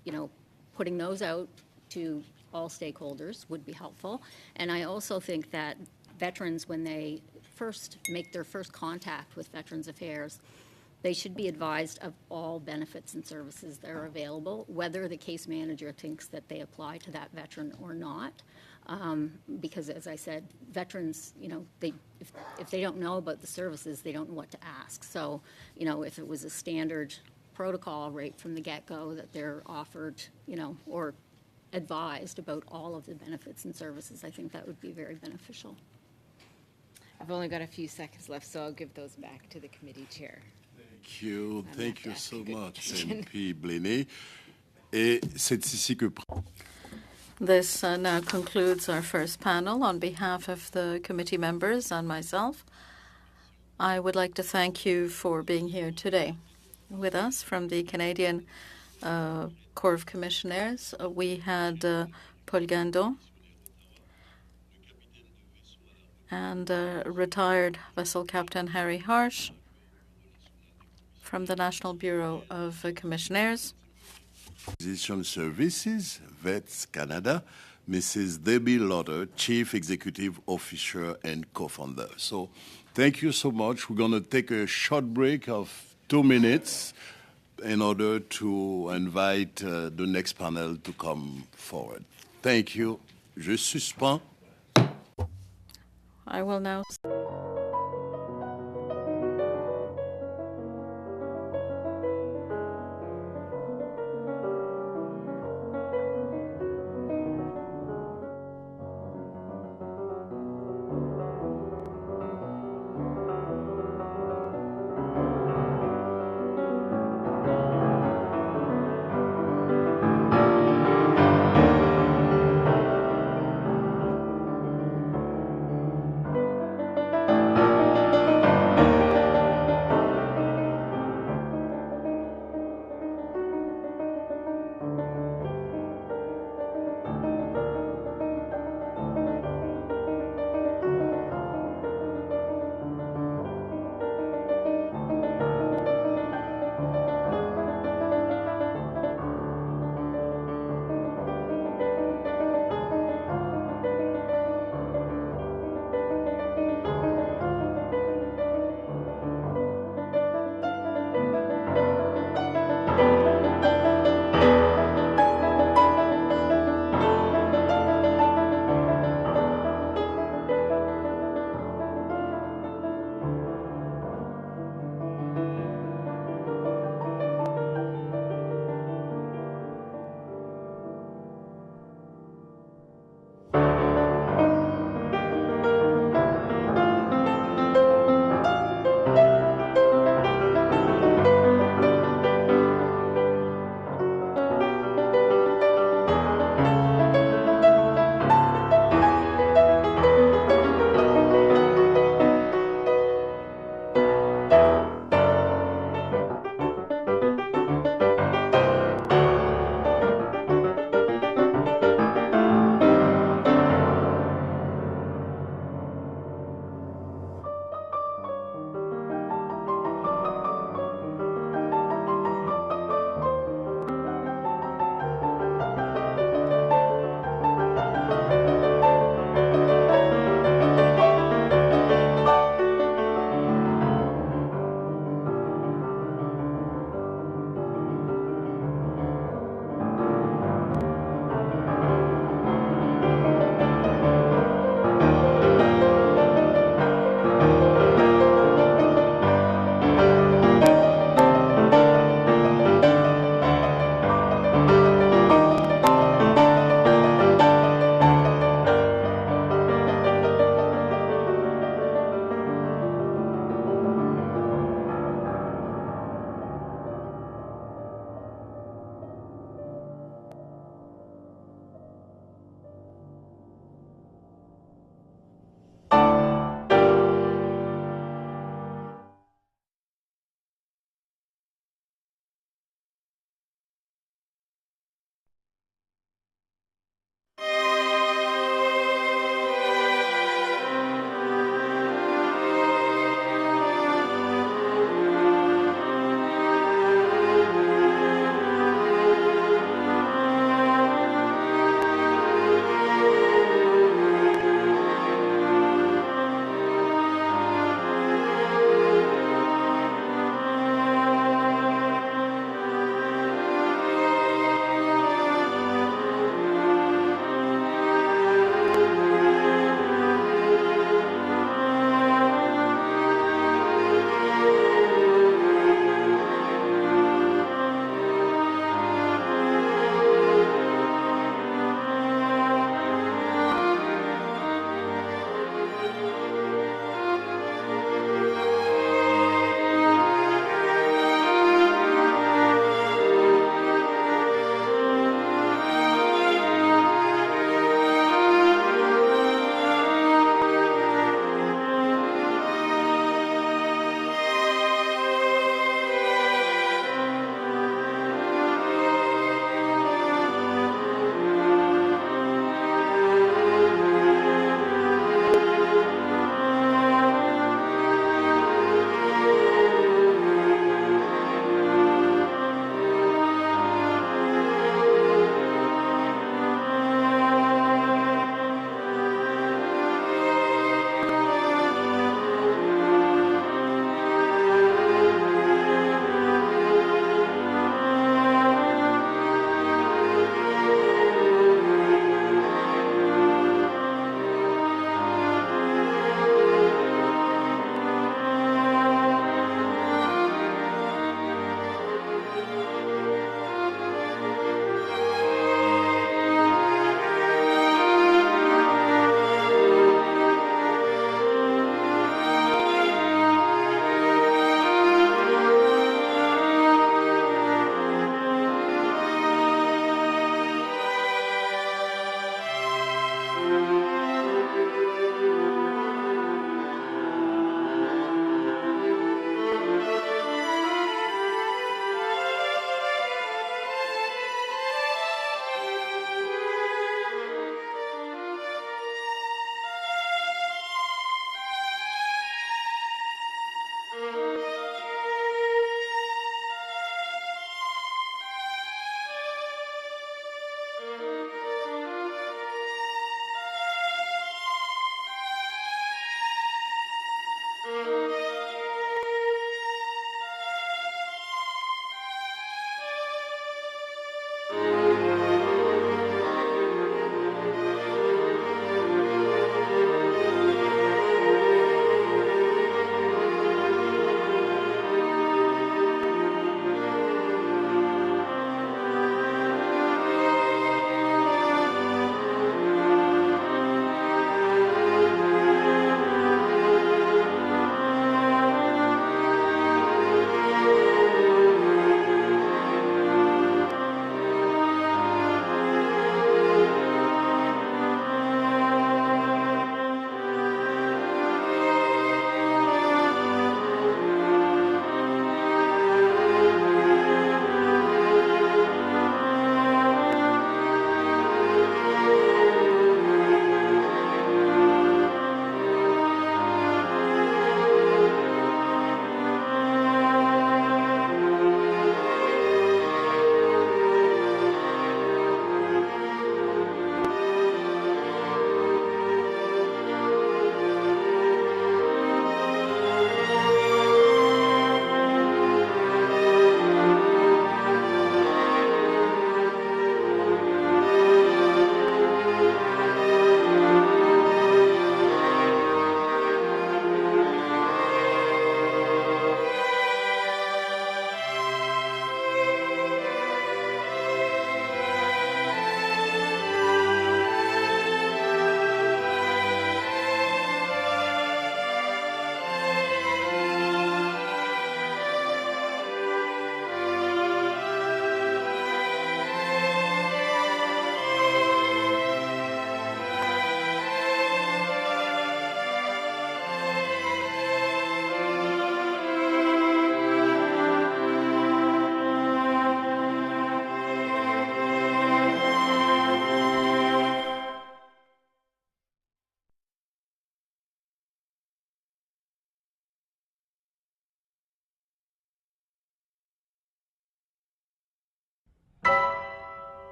putting those out to all stakeholders would be helpful. And I also think that veterans, when they first make their first contact with Veterans Affairs, they should be advised of all benefits and services that are available, whether the case manager thinks that they apply to that veteran or not. Because, as I said, veterans, if they don't know about the services, they don't know what to ask. So, if it was a standard protocol right from the get-go that they're offered, or advised about all of the benefits and services, I think that would be very beneficial. I've only got a few seconds left, so I'll give those back to the committee chair. Thank you. I'm Thank not you so asking good much, question. MP Blaney. Et c'est ici que... This now concludes our first panel. On behalf of the committee members and myself, I would like to thank you for being here today. With us from the Canadian Corps of Commissioners, we had Paul Gandon and retired vessel captain Harry Harsh from the National Bureau of Commissioners. Acquisition Services, Vets Canada, Mrs. Debbie Lauder, Chief Executive Officer and co-founder. So thank you so much. We're going to take a short break of 2 minutes in order to invite the next panel to come forward. Thank you. Je suspends. I will now...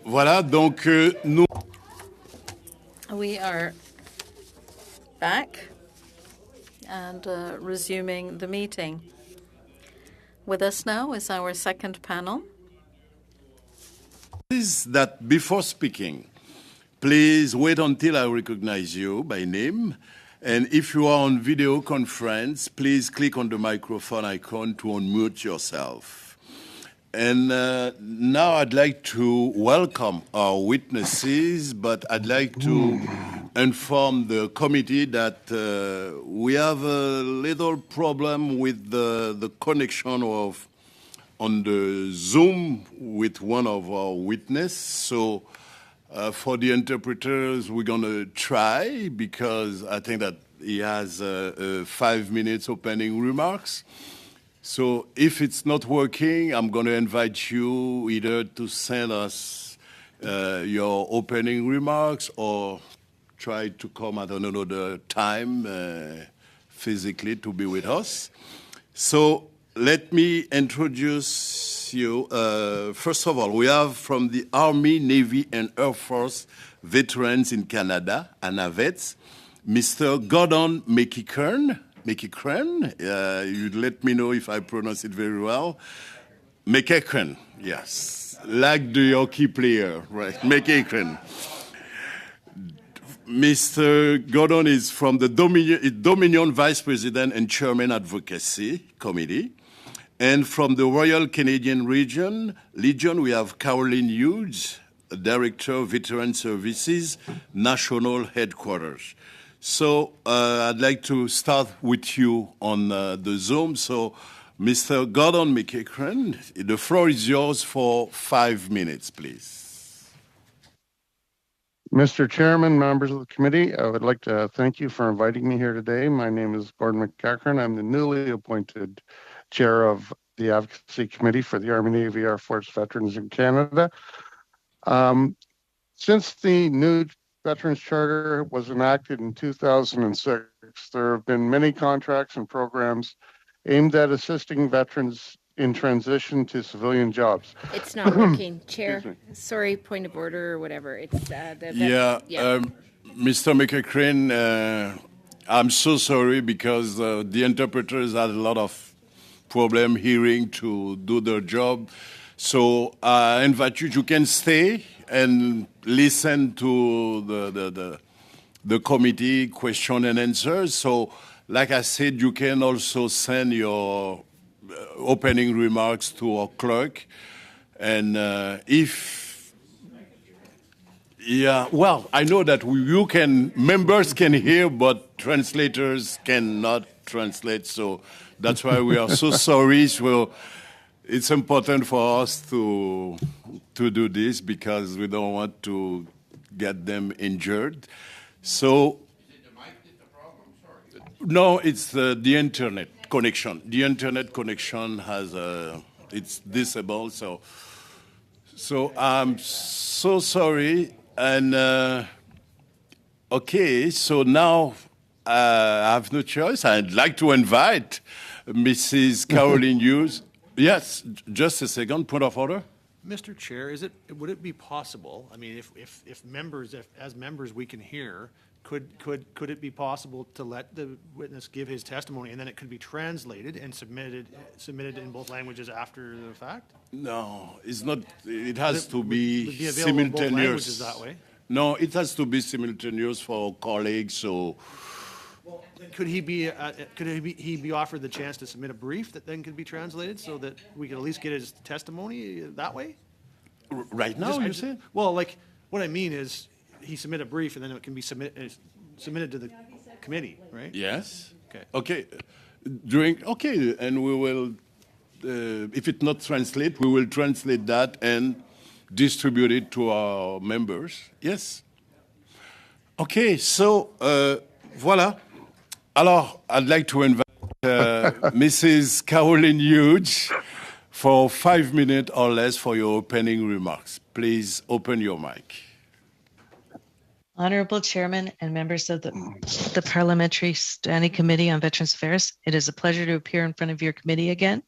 Voilà, donc nous... We are back and resuming the meeting. With us now is our second panel. Is that before speaking, please wait until I recognize you by name. And if you are on video conference, please click on the microphone icon to unmute yourself. And now I'd like to welcome our witnesses, but I'd like to inform the committee that we have a little problem with the connection on the Zoom with one of our witnesses. So for the interpreters, we're going to try, because I think that he has 5 minutes opening remarks. So if it's not working, I'm going to invite you either to send us your opening remarks or try to come at another time physically to be with us. So let me introduce you. First of all, we have from the Army, Navy, and Air Force veterans in Canada, ANAVETS, Mr. Gordon McEachern. You'd let me know if I pronounce it very well. McEachern, yes. Like the hockey player, right? McEachern. Mr. Gordon is from the Dominion Vice President and Chairman Advocacy Committee. And from the Royal Canadian Legion, we have Caroline Hughes, Director, Veteran Services, National Headquarters. So I'd like to start with you on the Zoom. So Mr. Gordon McEachern, the floor is yours for 5 minutes, please. Mr. Chairman, members of the committee, I would like to thank you for inviting me here today. My name is Gordon McEachern. I'm the newly appointed chair of the Advocacy Committee for the Army, Navy, Air Force Veterans in Canada. Since the new Veterans Charter was enacted in 2006, there have been many contracts and programs aimed at assisting veterans in transition to civilian jobs. It's not working, Chair. Sorry, point of order or whatever. It's Mr. McEachern, I'm so sorry, because the interpreters had a lot of problem hearing to do their job. So I invite you, you can stay and listen to the committee question and answers. So like I said, you can also send your opening remarks to our clerk. And well, I know that members can hear, but translators cannot translate. So that's why we are so sorry. So it's important for us to do this, because we don't want to get them injured. So, is it the mic that's the problem? Sorry. No, it's the internet connection. The internet connection it's disabled. So I'm so sorry. And okay, so now I have no choice. I'd like to invite Mrs. Caroline Hughes. Yes, just a second. Point of order. Mr. Chair, would it be possible? I mean, if as members we can hear, could it be possible to let the witness give his testimony and then it could be translated and submitted in both languages after the fact? No, it's not. It has to be available in both simultaneous. languages that way? No, it has to be simultaneous for our colleagues. So. Well, could he be offered the chance to submit a brief that then could be translated so that we could at least get his testimony that way? Right now, you said? Well, like, what I mean is he submit a brief and then it can be submitted to the committee, right? Yes. Okay. Okay. And we will, if it's not translate, we will translate that and distribute it to our members. Yes. Okay, so, voilà. Alors, I'd like to invite Mrs. Caroline Hughes for 5 minutes or less for your opening remarks. Please open your mic. Honorable Chairman and members of the Parliamentary Standing Committee on Veterans Affairs, it is a pleasure to appear in front of your committee again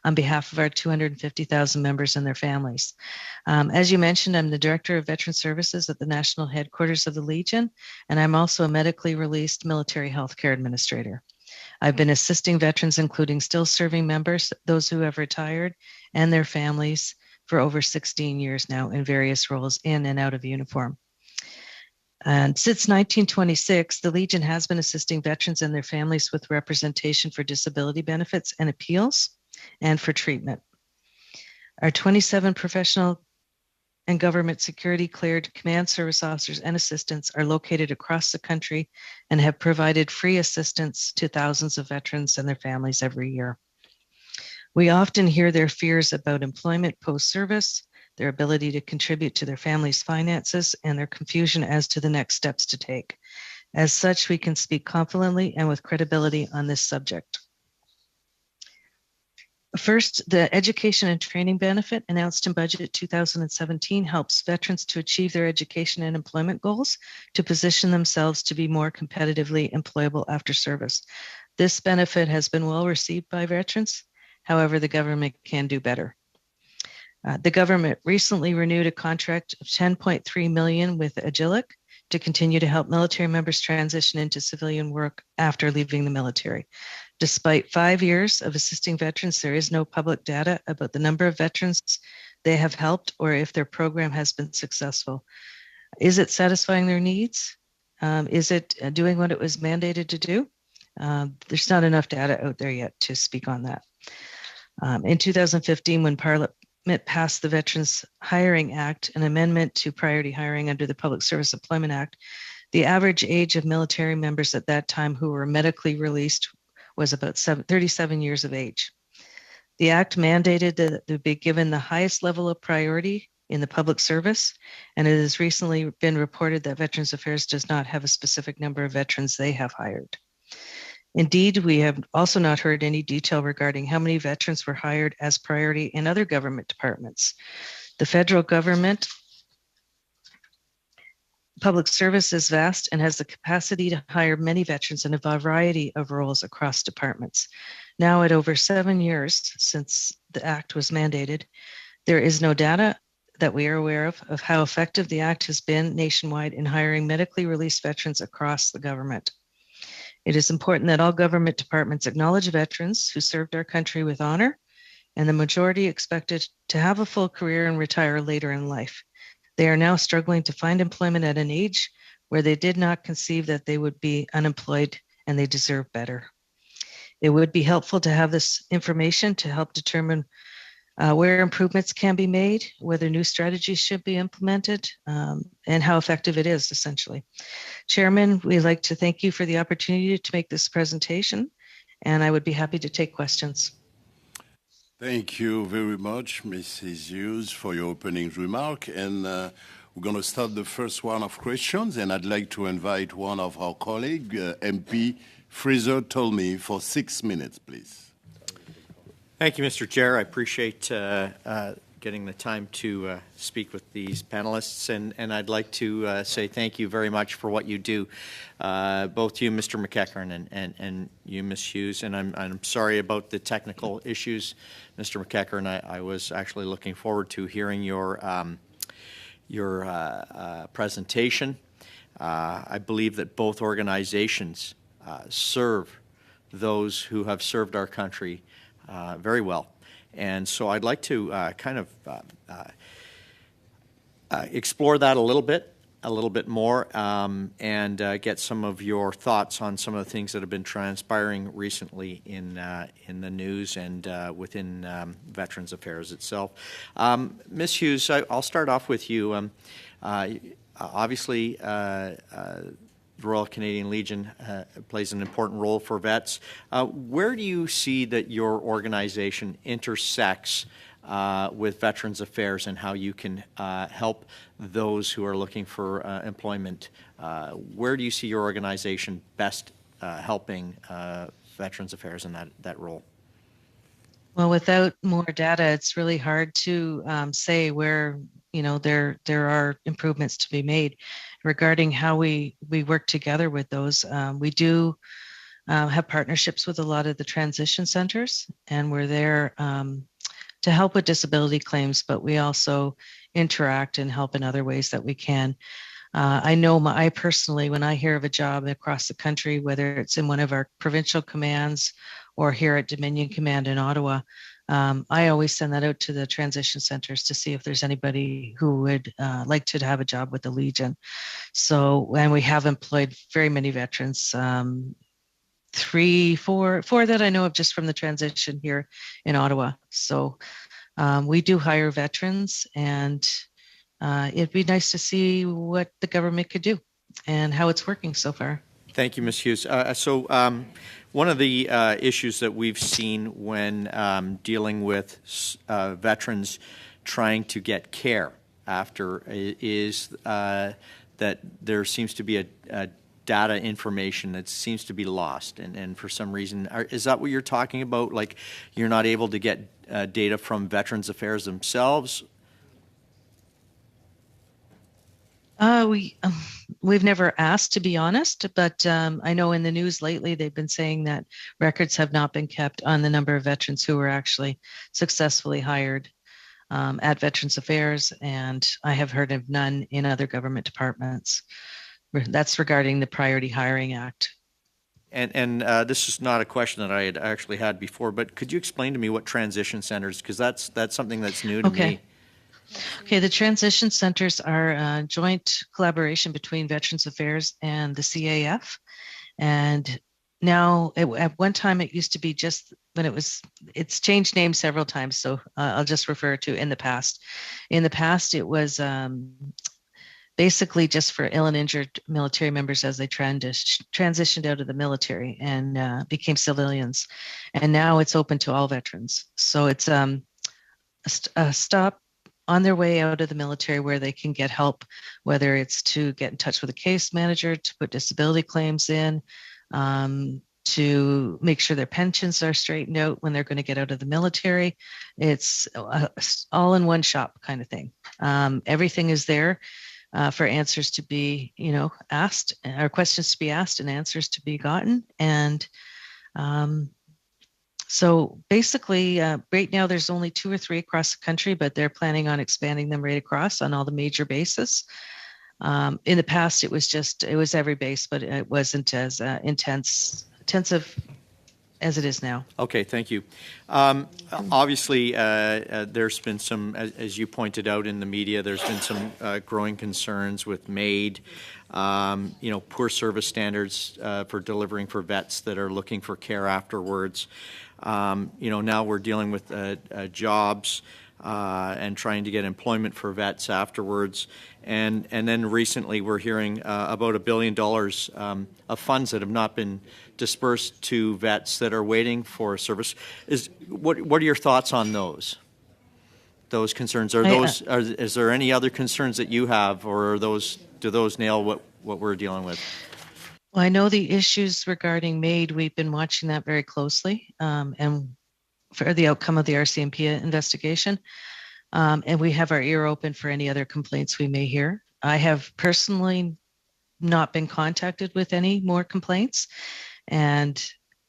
on behalf of our 250,000 members and their families. As you mentioned, I'm the Director of Veteran Services at the National Headquarters of the Legion, and I'm also a medically released military healthcare administrator. I've been assisting veterans, including still serving members, those who have retired, and their families for over 16 years now in various roles in and out of uniform. And since 1926, the Legion has been assisting veterans and their families with representation for disability benefits and appeals and for treatment. Our 27 professional and government security cleared command service officers and assistants are located across the country and have provided free assistance to thousands of veterans and their families every year. We often hear their fears about employment post-service, their ability to contribute to their family's finances, and their confusion as to the next steps to take. As such, we can speak confidently and with credibility on this subject. First, the education and training benefit announced in Budget 2017 helps veterans to achieve their education and employment goals to position themselves to be more competitively employable after service. This benefit has been well received by veterans. However, the government can do better. The government recently renewed a contract of $10.3 million with Agilic to continue to help military members transition into civilian work after leaving the military. Despite 5 years of assisting veterans, there is no public data about the number of veterans they have helped or if their program has been successful. Is it satisfying their needs? Is it doing what it was mandated to do? There's not enough data out there yet to speak on that. In 2015, when Parliament passed the Veterans Hiring Act, an amendment to priority hiring under the Public Service Employment Act, the average age of military members at that time who were medically released was about 37 years of age. The act mandated that they be given the highest level of priority in the public service, and it has recently been reported that Veterans Affairs does not have a specific number of veterans they have hired. Indeed, we have also not heard any detail regarding how many veterans were hired as priority in other government departments. The federal government public service is vast and has the capacity to hire many veterans in a variety of roles across departments. Now, at over 7 years since the act was mandated, there is no data that we are aware of how effective the act has been nationwide in hiring medically released veterans across the government. It is important that all government departments acknowledge veterans who served our country with honor, and the majority expected to have a full career and retire later in life. They are now struggling to find employment at an age where they did not conceive that they would be unemployed, and they deserve better. It would be helpful to have this information to help determine where improvements can be made, whether new strategies should be implemented, and how effective it is, essentially. Chairman, we'd like to thank you for the opportunity to make this presentation, and I would be happy to take questions. Thank you very much, Mrs. Hughes, for your opening remark. And we're going to start the first round of questions, and I'd like to invite one of our colleagues, MP Fraser-Tolmie, for 6 minutes, please. Thank you, Mr. Chair. I appreciate getting the time to speak with these panelists, and I'd like to say thank you very much for what you do, both you, Mr. McEachern, and you, Ms. Hughes. And I'm sorry about the technical issues, Mr. McEachern. I was actually looking forward to hearing your presentation. I believe that both organizations serve those who have served our country very well. And so I'd like to explore that a little bit more, and get some of your thoughts on some of the things that have been transpiring recently in the news and within Veterans Affairs itself. Ms. Hughes, I'll start off with you. Obviously, the Royal Canadian Legion plays an important role for vets. Where do you see that your organization intersects with Veterans Affairs and how you can help those who are looking for employment? Where do you see your organization best helping Veterans Affairs in that role? Well, without more data, it's really hard to say where there are improvements to be made. regarding how we work together with those, we do have partnerships with a lot of the transition centers, and we're there to help with disability claims, but we also interact and help in other ways that we can. I know I personally, when I hear of a job across the country, whether it's in one of our provincial commands or here at Dominion Command in Ottawa, I always send that out to the transition centers to see if there's anybody who would like to have a job with the Legion. So, and we have employed very many veterans, four that I know of just from the transition here in Ottawa. So we do hire veterans, and it'd be nice to see what the government could do and how it's working so far. Thank you, Ms. Hughes. One of the issues that we've seen when dealing with veterans trying to get care after is that there seems to be a data information that seems to be lost, and for some reason, is that what you're talking about? Like, you're not able to get data from Veterans Affairs themselves? We've never asked, to be honest, but I know in the news lately they've been saying that records have not been kept on the number of veterans who were actually successfully hired at Veterans Affairs, and I have heard of none in other government departments. That's regarding the Priority Hiring Act. And this is not a question that I had actually had before, but could you explain to me what transition centers, because that's something that's new to me. Okay, the transition centers are a joint collaboration between Veterans Affairs and the CAF. And now, at one time, it used to be just when it's changed names several times. So I'll just refer to in the past. In the past, it was basically just for ill and injured military members as they transitioned out of the military and became civilians. And now it's open to all veterans. So it's a stop on their way out of the military where they can get help, whether it's to get in touch with a case manager, to put disability claims in, to make sure their pensions are straightened out when they're going to get out of the military. It's all in one shop kind of thing. Everything is there for answers to be, asked, or questions to be asked and answers to be gotten. And so basically, right now there's only 2 or 3 across the country, but they're planning on expanding them right across on all the major bases. In the past, it was every base, but it wasn't as intensive as it is now. Okay, thank you. Obviously, there's been some, as you pointed out in the media, there's been some growing concerns with MAID, poor service standards for delivering for vets that are looking for care afterwards. Now we're dealing with jobs and trying to get employment for vets afterwards. And then recently we're hearing about $1 billion of funds that have not been dispersed to vets that are waiting for service. What are your thoughts on those concerns? Is there any other concerns that you have, or do those nail what we're dealing with? Well, I know the issues regarding MAID. We've been watching that very closely, and for the outcome of the RCMP investigation. And we have our ear open for any other complaints we may hear. I have personally not been contacted with any more complaints. And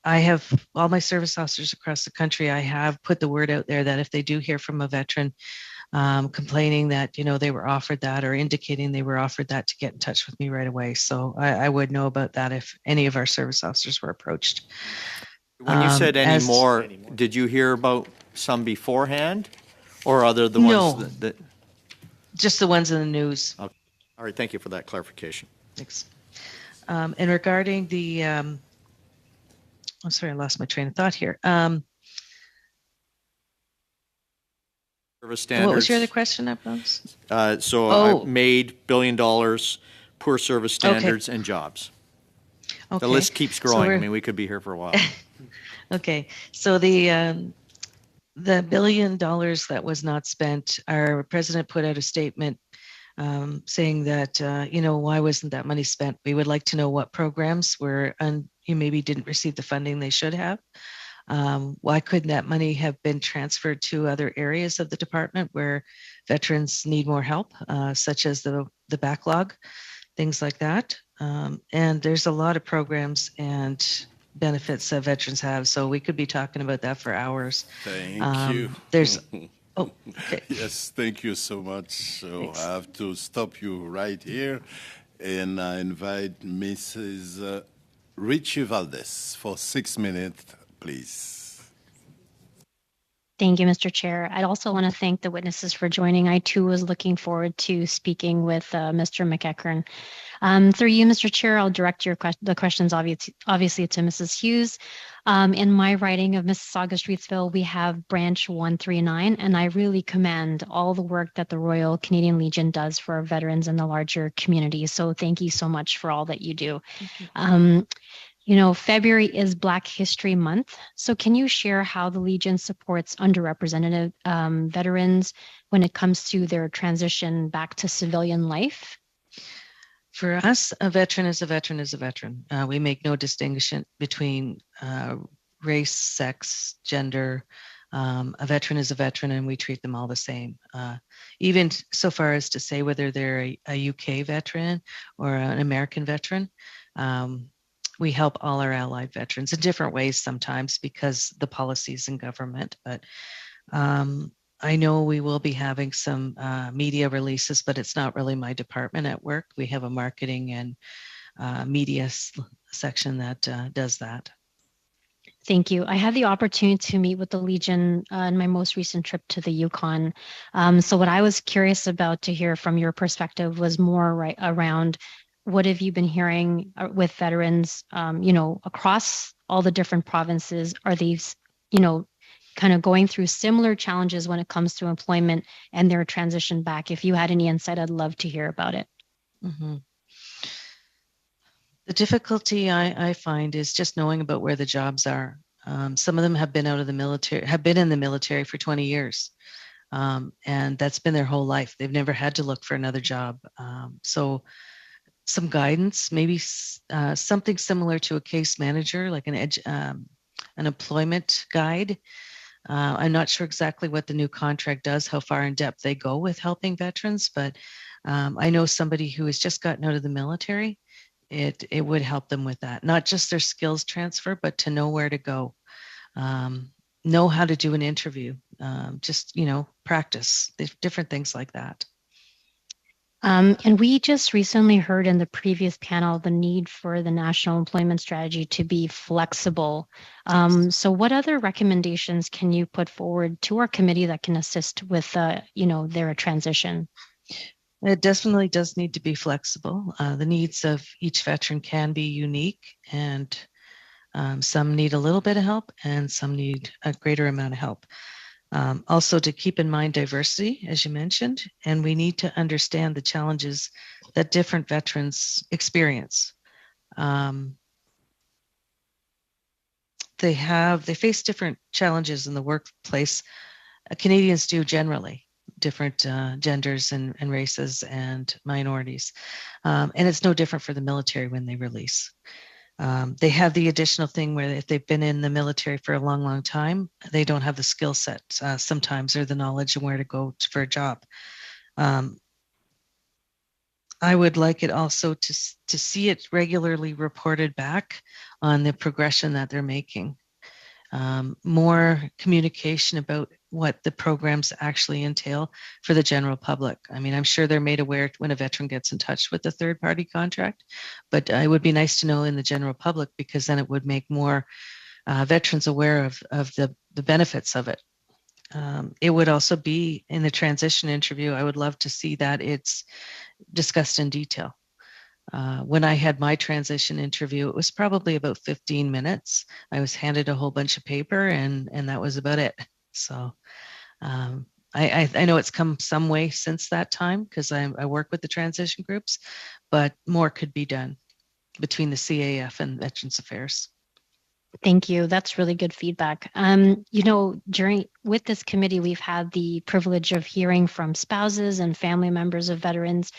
I have all my service officers across the country. I have put the word out there that if they do hear from a veteran complaining that, they were offered that or indicating they were offered that, to get in touch with me right away. So I would know about that if any of our service officers were approached. When you said any more, did you hear about some beforehand, or other the ones that? Just the ones in the news. Okay. All right, thank you for that clarification. Thanks. And regarding the, I'm sorry, I lost my train of thought here. Service standards. What was your other question, Abels? MAID, $1 billion, poor service standards, and jobs. Okay. The list keeps growing. We could be here for a while. Okay, so the $1 billion that was not spent, our president put out a statement saying that, why wasn't that money spent? We would like to know what programs you maybe didn't receive the funding they should have. Why couldn't that money have been transferred to other areas of the department where veterans need more help, such as the backlog? things like that. And there's a lot of programs and benefits that veterans have. So we could be talking about that for hours. Thank you. There's, oh, okay. Yes, thank you so much. So Thanks. I have to stop you right here, and I invite Mrs. Richie Valdez for 6 minutes, please. Thank you, Mr. Chair. I'd also want to thank the witnesses for joining. I too was looking forward to speaking with Mr. McEachern. Through you, Mr. Chair, I'll direct the questions obviously to Mrs. Hughes. In my writing of Mississauga Streetsville, we have branch 139, and I really commend all the work that the Royal Canadian Legion does for our veterans in the larger community. So thank you so much for all that you do. February is Black History Month. So can you share how the Legion supports underrepresented veterans when it comes to their transition back to civilian life? For us, a veteran is a veteran is a veteran. We make no distinction between race, sex, gender. A veteran is a veteran, and we treat them all the same. Even so far as to say whether they're a UK veteran or an American veteran. We help all our allied veterans in different ways sometimes because the policies in government. But I know we will be having some media releases, but it's not really my department at work. We have a marketing and media section that does that. Thank you. I had the opportunity to meet with the Legion in my most recent trip to the Yukon. So what I was curious about to hear from your perspective was more around what have you been hearing with veterans, across all the different provinces? Are these, kind of going through similar challenges when it comes to employment and their transition back? If you had any insight, I'd love to hear about it. Mm-hmm. The difficulty I find is just knowing about where the jobs are. Some of them have been out of the military, have been in the military for 20 years. And that's been their whole life. They've never had to look for another job. So some guidance, maybe something similar to a case manager, like an employment guide. I'm not sure exactly what the new contract does, how far in depth they go with helping veterans, but I know somebody who has just gotten out of the military. It would help them with that, not just their skills transfer, but to know where to go, know how to do an interview, just, practice, different things like that. And we just recently heard in the previous panel the need for the national employment strategy to be flexible. So what other recommendations can you put forward to our committee that can assist with, their transition? It definitely does need to be flexible. The needs of each veteran can be unique, and some need a little bit of help and some need a greater amount of help. Also to keep in mind diversity, as you mentioned, and we need to understand the challenges that different veterans experience. They face different challenges in the workplace. Canadians do generally, different genders and races and minorities. And it's no different for the military when they release. They have the additional thing where if they've been in the military for a long, long time, they don't have the skill set sometimes or the knowledge of where to go for a job. I would like it also to see it regularly reported back on the progression that they're making. More communication about what the programs actually entail for the general public. I mean, I'm sure they're made aware when a veteran gets in touch with a third-party contract, but it would be nice to know in the general public, because then it would make more veterans aware of the benefits of it. It would also be in the transition interview. I would love to see that it's discussed in detail. When I had my transition interview, it was probably about 15 minutes. I was handed a whole bunch of paper and that was about it. So I know it's come some way since that time because I work with the transition groups, but more could be done between the CAF and Veterans Affairs. Thank you. That's really good feedback. With this committee, we've had the privilege of hearing from spouses and family members of veterans.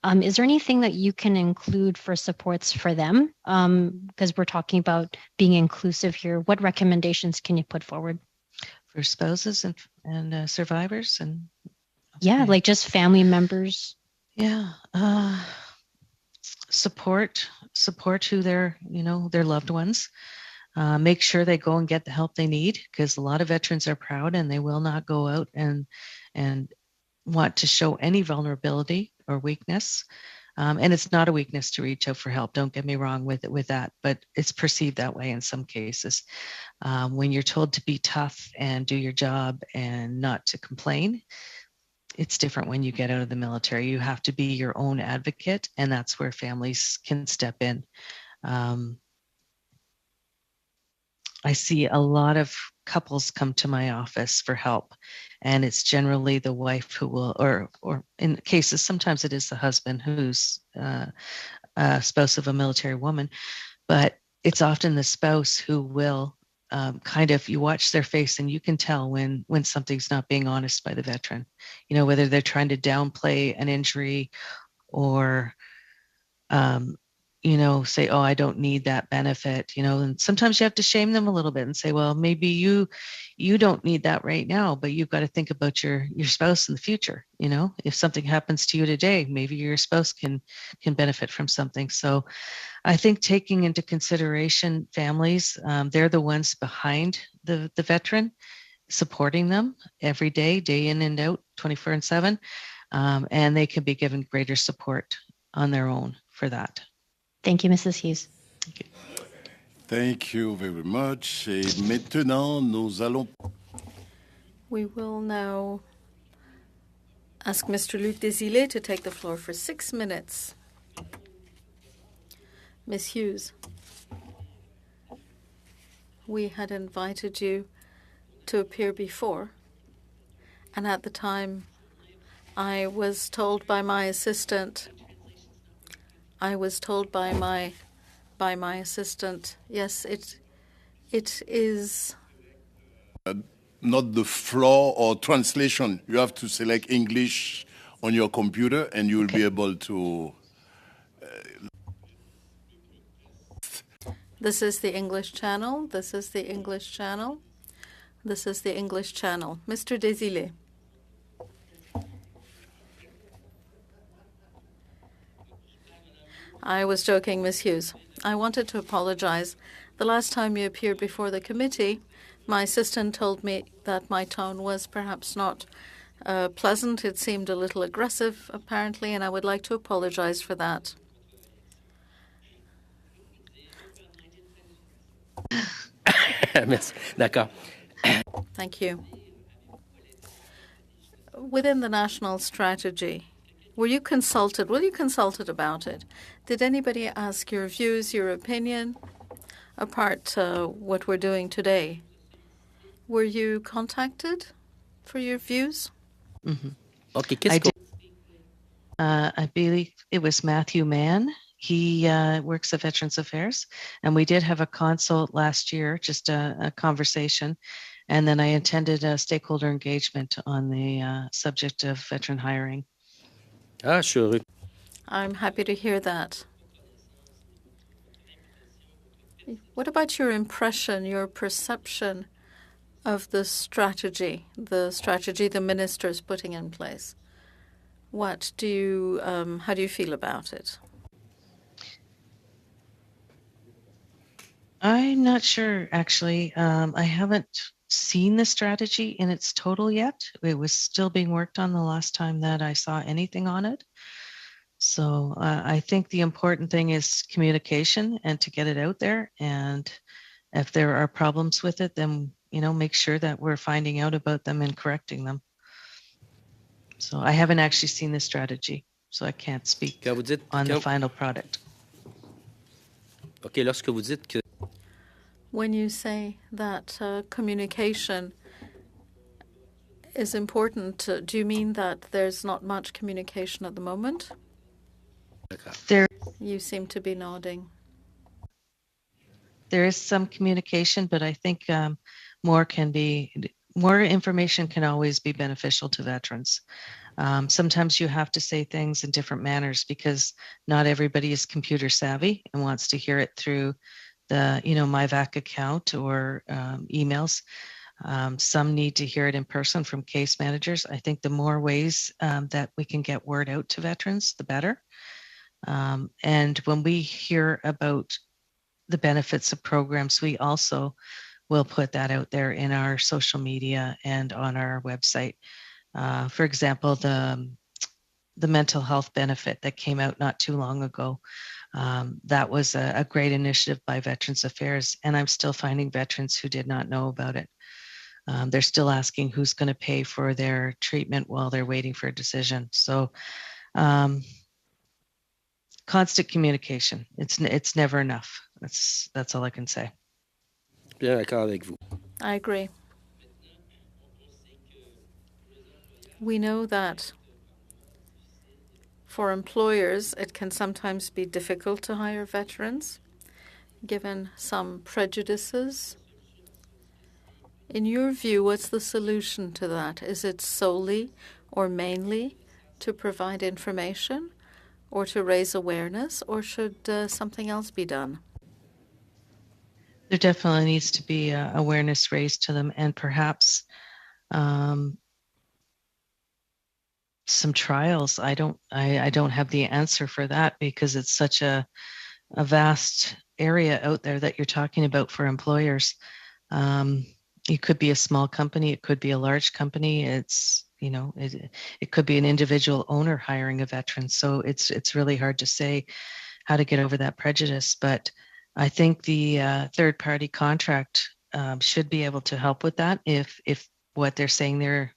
Is there anything that you can include for supports for them? Because we're talking about being inclusive here. What recommendations can you put forward? For spouses and survivors? And yeah, like just family members. Yeah. support who their loved ones. Make sure they go and get the help they need, because a lot of veterans are proud and they will not go out and want to show any vulnerability or weakness. And it's not a weakness to reach out for help. Don't get me wrong with that, but it's perceived that way in some cases. When you're told to be tough and do your job and not to complain, it's different when you get out of the military. You have to be your own advocate, and that's where families can step in. I see a lot of couples come to my office for help, and it's generally the wife who will, or in cases, sometimes it is the husband who's a spouse of a military woman, but it's often the spouse who will kind of, you watch their face and you can tell when something's not being honest by the veteran, whether they're trying to downplay an injury or say, oh, I don't need that benefit, and sometimes you have to shame them a little bit and say, well, maybe you don't need that right now, but you've got to think about your spouse in the future. If something happens to you today, maybe your spouse can benefit from something. So I think taking into consideration families, they're the ones behind the veteran, supporting them every day, day in and out, 24/7, and they can be given greater support on their own for that. Thank you, Mrs. Hughes. Thank you very much. Et maintenant, nous allons... We will now ask Mr. Luc Desilets to take the floor for 6 minutes. Ms. Hughes, we had invited you to appear before, and at the time I was told by my assistant, yes, it is... not the floor or translation. You have to select English on your computer and you will be able to... This is the English channel. This is the English channel. This is the English channel. Mr. Desilets. I was joking, Ms. Hughes. I wanted to apologize. The last time you appeared before the committee, my assistant told me that my tone was perhaps not pleasant. It seemed a little aggressive, apparently, and I would like to apologize for that. D'accord. Thank you. Within the national strategy, were you consulted? Were you consulted about it? Did anybody ask your views, your opinion, apart what we're doing today? Were you contacted for your views? Mm-hmm. Okay, I did. I believe it was Matthew Mann. He works at Veterans Affairs, and we did have a consult last year, just a conversation, and then I attended a stakeholder engagement on the subject of veteran hiring. Ah, sure. I'm happy to hear that. What about your impression, your perception of the strategy the minister is putting in place? What do you, how do you feel about it? I'm not sure, actually. I haven't seen the strategy in its total yet. It was still being worked on the last time that I saw anything on it. So I think the important thing is communication and to get it out there. And if there are problems with it, then, make sure that we're finding out about them and correcting them. So I haven't actually seen the strategy, so I can't speak on the final product. Okay, lorsque vous dites que... When you say that communication is important, do you mean that there's not much communication at the moment? You seem to be nodding. There is some communication, but I think more information can always be beneficial to veterans. Sometimes you have to say things in different manners because not everybody is computer savvy and wants to hear it through the, MyVac account or emails. Some need to hear it in person from case managers. I think the more ways that we can get word out to veterans, the better. And when we hear about the benefits of programs, we also will put that out there in our social media and on our website. For example, the mental health benefit that came out not too long ago. That was a great initiative by Veterans Affairs, and I'm still finding veterans who did not know about it. They're still asking who's going to pay for their treatment while they're waiting for a decision. So constant communication. It's never enough. That's all I can say. Bien d'accord avec vous. I agree. We know that for employers, it can sometimes be difficult to hire veterans, given some prejudices. In your view, what's the solution to that? Is it solely or mainly to provide information or to raise awareness, or should something else be done? There definitely needs to be awareness raised to them, and perhaps some trials. I don't have the answer for that because it's such a vast area out there that you're talking about for employers. It could be a small company, it could be a large company. It's it could be an individual owner hiring a veteran. So it's really hard to say how to get over that prejudice. But I think the third party contract should be able to help with that if what they're saying they're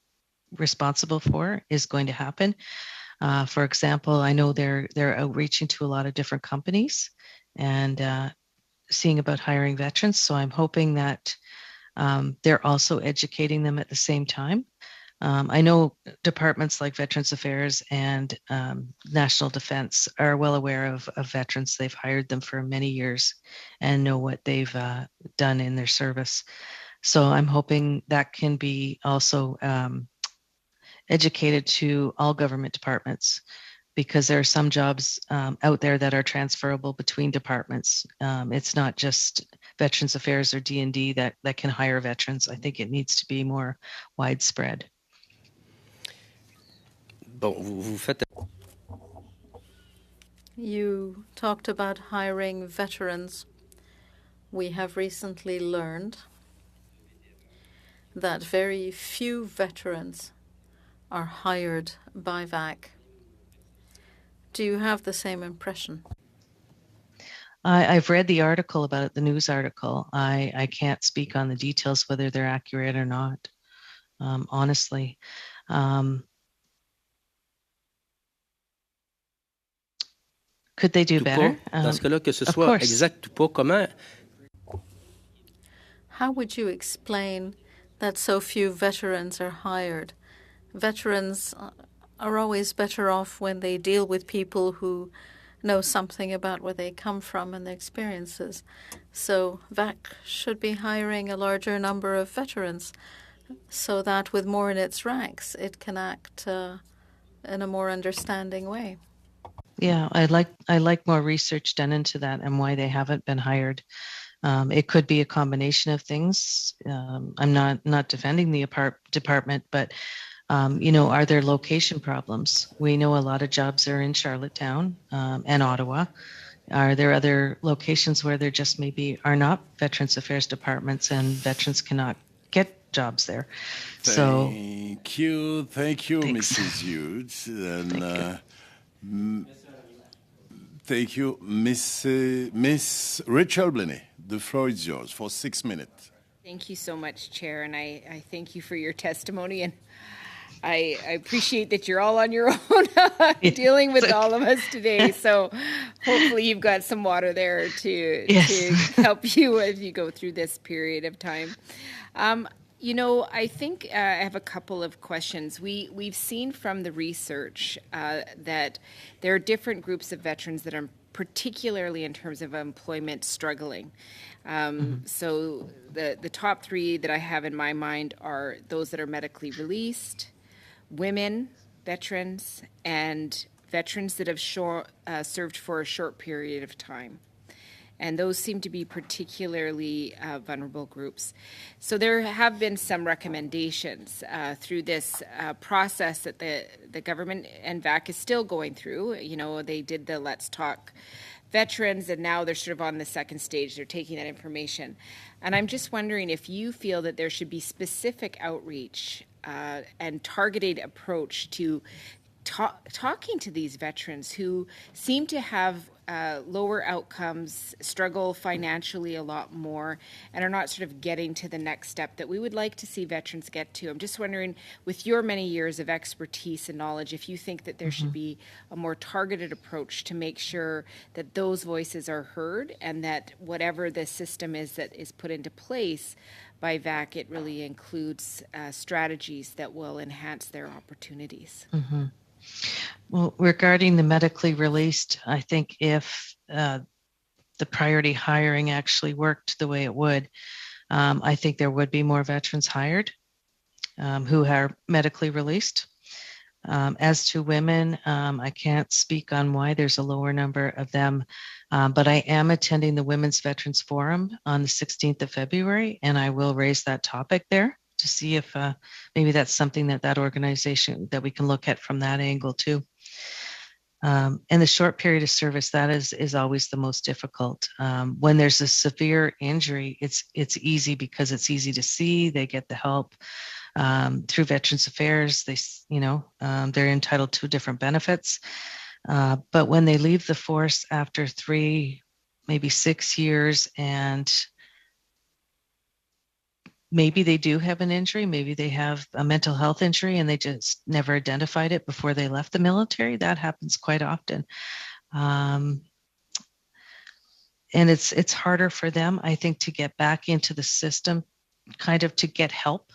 responsible for is going to happen. For example, I know they're outreaching to a lot of different companies and seeing about hiring veterans. So I'm hoping that they're also educating them at the same time. I know departments like Veterans Affairs and National Defense are well aware of veterans. They've hired them for many years and know what they've done in their service. So I'm hoping that can be also educated to all government departments, because there are some jobs out there that are transferable between departments. It's not just Veterans Affairs or D&D that can hire veterans. I think it needs to be more widespread. Bon, vous faites... You talked about hiring veterans. We have recently learned that very few veterans are hired by VAC. Do you have the same impression? I've read the article about it, the news article. I can't speak on the details, whether they're accurate or not, honestly. Could they do better? Dans ce cas-là, que ce soit exact ou pas, comment... How would you explain that so few veterans are hired? Veterans are always better off when they deal with people who know something about where they come from and their experiences. So VAC should be hiring a larger number of veterans so that with more in its ranks, it can act in a more understanding way. Yeah, I like more research done into that and why they haven't been hired. It could be a combination of things. I'm not defending the department, but are there location problems? We know a lot of jobs are in Charlottetown and Ottawa. Are there other locations where there just maybe are not Veterans Affairs departments and veterans cannot get jobs there? Thank you, Thanks. Mrs. Hughes. And, thank you, Miss Rachel Blenny. The floor is yours for 6 minutes. Thank you so much, Chair, and I thank you for your testimony, and I appreciate that you're all on your own dealing with all of us today. So hopefully you've got some water there to help you as you go through this period of time. I think I have a couple of questions. We've seen from the research that there are different groups of veterans that are particularly in terms of employment struggling. So the top three that I have in my mind are those that are medically released, women, veterans, and veterans that have served for a short period of time. and those seem to be particularly vulnerable groups. So there have been some recommendations through this process that the government and VAC is still going through. You know, they did the Let's Talk Veterans, and now they're sort of on the second stage. They're taking that information. And I'm just wondering if you feel that there should be specific outreach and targeted approach to talking to these veterans who seem to have lower outcomes, struggle financially a lot more, and are not sort of getting to the next step that we would like to see veterans get to. I'm just wondering, with your many years of expertise and knowledge, if you think that there should be a more targeted approach to make sure that those voices are heard, and that whatever the system is that is put into place by VAC, it really includes strategies that will enhance their opportunities. Well, regarding the medically released, I think if the priority hiring actually worked the way it would, I think there would be more veterans hired who are medically released. As to women, I can't speak on why there's a lower number of them, but I am attending the Women's Veterans Forum on the 16th of February, and I will raise that topic there to see if maybe that's something that organization, that we can look at from that angle too. And the short period of service, that is always the most difficult. When there's a severe injury, it's easy because it's easy to see. They get the help through Veterans Affairs. They're entitled to different benefits. But when they leave the force after 3, maybe 6 years, and maybe they do have an injury, maybe they have a mental health injury and they just never identified it before they left the military. That happens quite often. And it's harder for them, I think, to get back into the system, kind of to get help,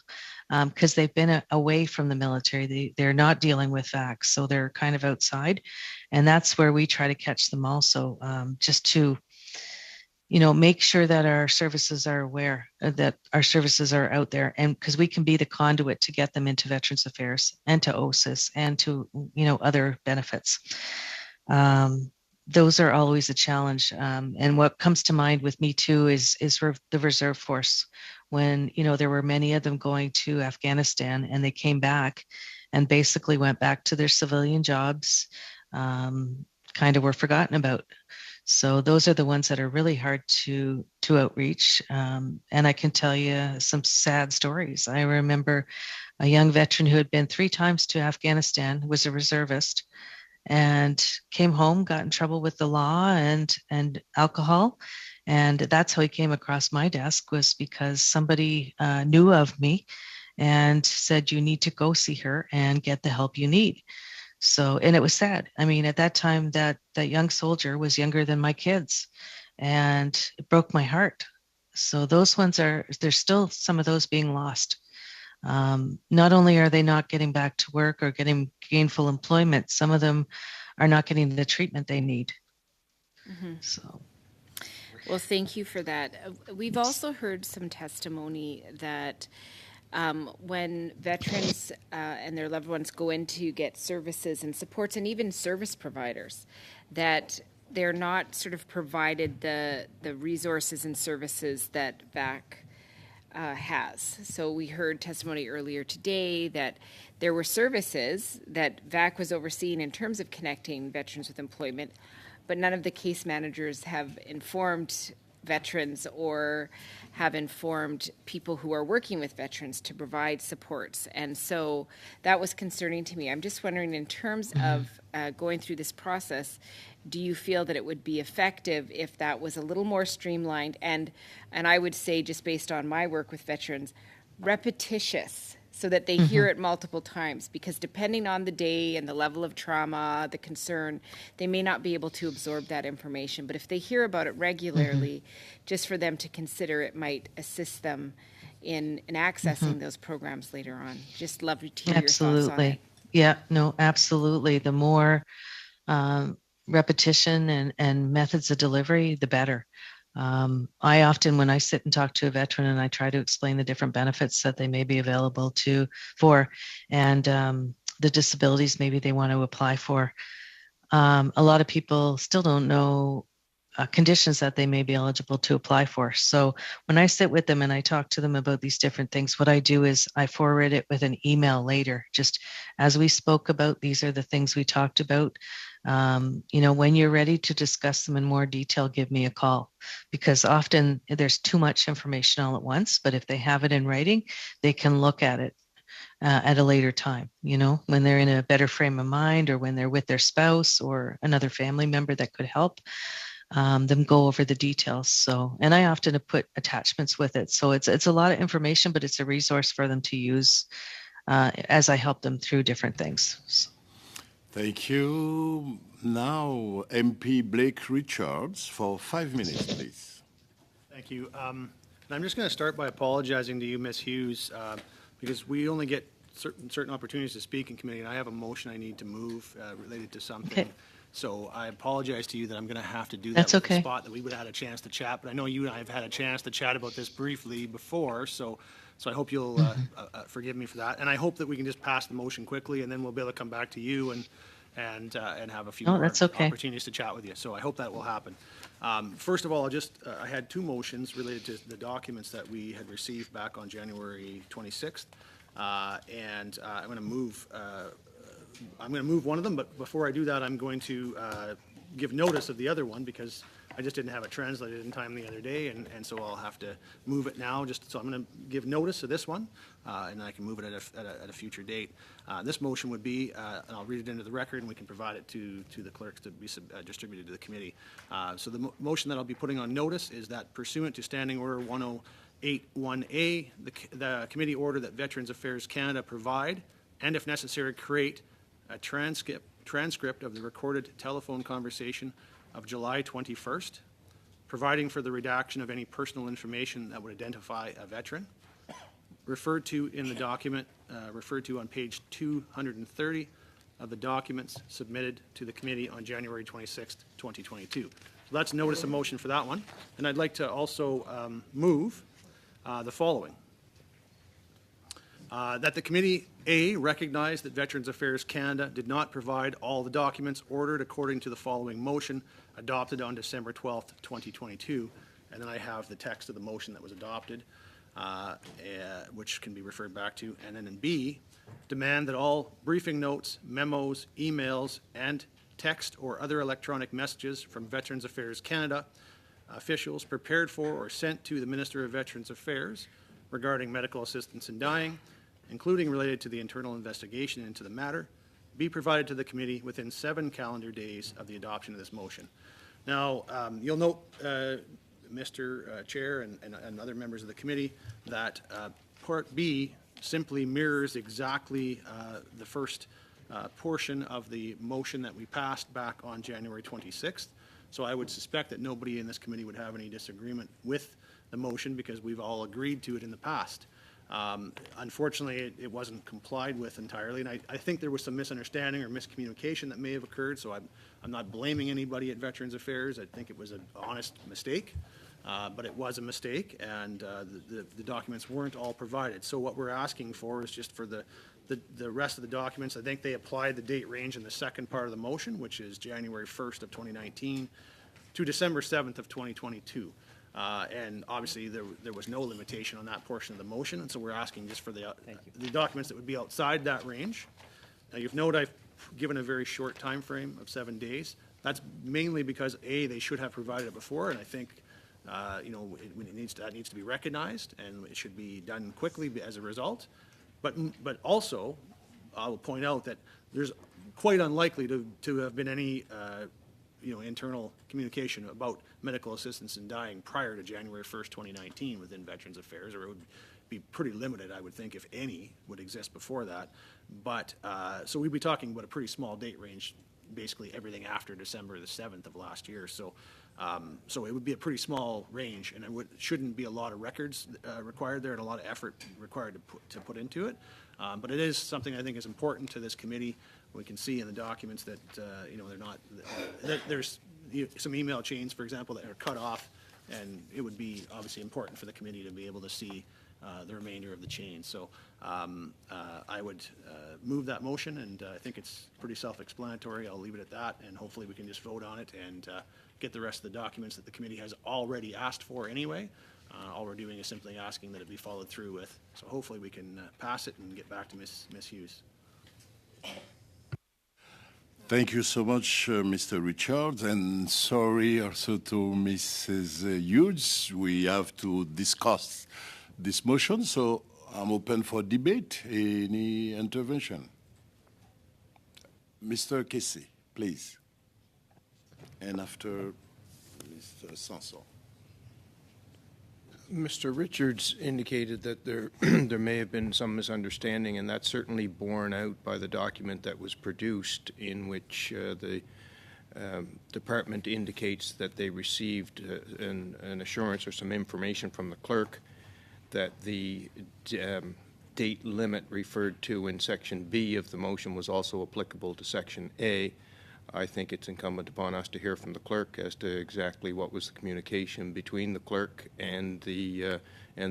because they've been away from the military. They're not dealing with VAC, so they're kind of outside. And that's where we try to catch them also, just to make sure that our services are aware, that our services are out there, and because we can be the conduit to get them into Veterans Affairs and to OSIS and to, other benefits. Those are always a challenge. And what comes to mind with me too is the reserve force. When, there were many of them going to Afghanistan, and they came back and basically went back to their civilian jobs, kind of were forgotten about. So those are the ones that are really hard to outreach. And I can tell you some sad stories. I remember a young veteran who had been 3 times to Afghanistan, was a reservist, and came home, got in trouble with the law and alcohol. And that's how he came across my desk, was because somebody knew of me and said, you need to go see her and get the help you need. So, and it was sad. I mean, at that time, that young soldier was younger than my kids, and it broke my heart. So those ones there's still some of those being lost. Not only are they not getting back to work or getting gainful employment, some of them are not getting the treatment they need. So. Well, thank you for that. We've also heard some testimony that when veterans and their loved ones go in to get services and supports, and even service providers, that they're not sort of provided the resources and services that VAC has. So we heard testimony earlier today that there were services that VAC was overseeing in terms of connecting veterans with employment, but none of the case managers have informed veterans or have informed people who are working with veterans to provide supports. And so that was concerning to me. I'm just wondering, in terms of going through this process, do you feel that it would be effective if that was a little more streamlined and I would say, just based on my work with veterans, repetitious, so that they hear it multiple times? Because depending on the day and the level of trauma, the concern, they may not be able to absorb that information. But if they hear about it regularly, just for them to consider, it might assist them in accessing those programs later on. Just love to hear your thoughts on it. Yeah, no, absolutely. The more repetition and methods of delivery, the better. I often, when I sit and talk to a veteran, and I try to explain the different benefits that they may be available for, and the disabilities maybe they want to apply for, a lot of people still don't know conditions that they may be eligible to apply for. So when I sit with them and I talk to them about these different things, what I do is I forward it with an email later. Just as we spoke about, these are the things we talked about. When you're ready to discuss them in more detail, give me a call, because often there's too much information all at once. But if they have it in writing, they can look at it at a later time, when they're in a better frame of mind, or when they're with their spouse or another family member that could help them go over the details. So, and I often put attachments with it. So it's a lot of information, but it's a resource for them to use as I help them through different things. So. Thank you. Now, MP Blake Richards for 5 minutes, please. Thank you. And I'm just going to start by apologizing to you, Ms. Hughes, because we only get certain opportunities to speak in committee, and I have a motion I need to move related to something. Okay. So I apologize to you that I'm going to have to do that. That's with okay. the spot that we would have had a chance to chat, but I know you and I have had a chance to chat about this briefly before, so I hope you'll forgive me for that. And I hope that we can just pass the motion quickly, and then we'll be able to come back to you and have a few more that's okay. opportunities to chat with you. So I hope that will happen. First of all, I had two motions related to the documents that we had received back on January 26th, and I'm going to move. I'm going to move one of them, but before I do that, I'm going to give notice of the other one, because I just didn't have it translated in time the other day, and so I'll have to move it now. So I'm going to give notice of this one, and I can move it at a future date. This motion would be, and I'll read it into the record, and we can provide it to the clerks to be distributed to the committee. So the motion that I'll be putting on notice is that, pursuant to Standing Order 1081A, the committee order that Veterans Affairs Canada provide, and if necessary, create a transcript of the recorded telephone conversation of July 21st, providing for the redaction of any personal information that would identify a veteran, referred to in the document, referred to on page 230 of the documents submitted to the committee on January 26th, 2022. So that's notice of motion for that one. And I'd like to also move the following. That the committee, A, recognize that Veterans Affairs Canada did not provide all the documents ordered according to the following motion adopted on December 12th, 2022. And then I have the text of the motion that was adopted, which can be referred back to. And then in B, demand that all briefing notes, memos, emails, and text or other electronic messages from Veterans Affairs Canada officials prepared for or sent to the Minister of Veterans Affairs regarding medical assistance in dying, including related to the internal investigation into the matter, be provided to the committee within 7 calendar days of the adoption of this motion. Now, you'll note, Mr. Chair and other members of the committee, that Part B simply mirrors exactly the first portion of the motion that we passed back on January 26th. So I would suspect that nobody in this committee would have any disagreement with the motion, because we've all agreed to it in the past. Unfortunately, it wasn't complied with entirely, and I think there was some misunderstanding or miscommunication that may have occurred, so I'm not blaming anybody at Veterans Affairs. I think it was an honest mistake, but it was a mistake, and the documents weren't all provided. So what we're asking for is just for the rest of the documents. I think they applied the date range in the second part of the motion, which is January 1st of 2019 to December 7th of 2022. And obviously, there was no limitation on that portion of the motion, and so we're asking just for the documents that would be outside that range. Now, you've noted I've given a very short time frame of 7 days. That's mainly because, A, they should have provided it before, and I think that needs to be recognized, and it should be done quickly as a result. But also, I will point out that there's quite unlikely to have been any internal communication about medical assistance in dying prior to January 1st, 2019 within Veterans Affairs, or it would be pretty limited, I would think, if any would exist before that. But so we'd be talking about a pretty small date range, basically everything after December the 7th of last year. So it would be a pretty small range, and it shouldn't be a lot of records required there and a lot of effort required to put into it. But it is something I think is important to this committee. We can see in the documents that they're not. There's some email chains, for example, that are cut off, and it would be obviously important for the committee to be able to see the remainder of the chain. So I would move that motion, and I think it's pretty self-explanatory. I'll leave it at that, and hopefully we can just vote on it and get the rest of the documents that the committee has already asked for anyway. All we're doing is simply asking that it be followed through with. So hopefully we can pass it and get back to Ms. Hughes. Thank you so much, Mr. Richards, and sorry also to Mrs. Hughes. We have to discuss this motion, so I'm open for debate. Any intervention? Mr. Casey, please. And after Mr. Sanson. Mr. Richards indicated that there there may have been some misunderstanding, and that's certainly borne out by the document that was produced, in which the department indicates that they received an assurance or some information from the clerk that the date limit referred to in Section B of the motion was also applicable to Section A. I think it's incumbent upon us to hear from the clerk as to exactly what was the communication between the clerk and the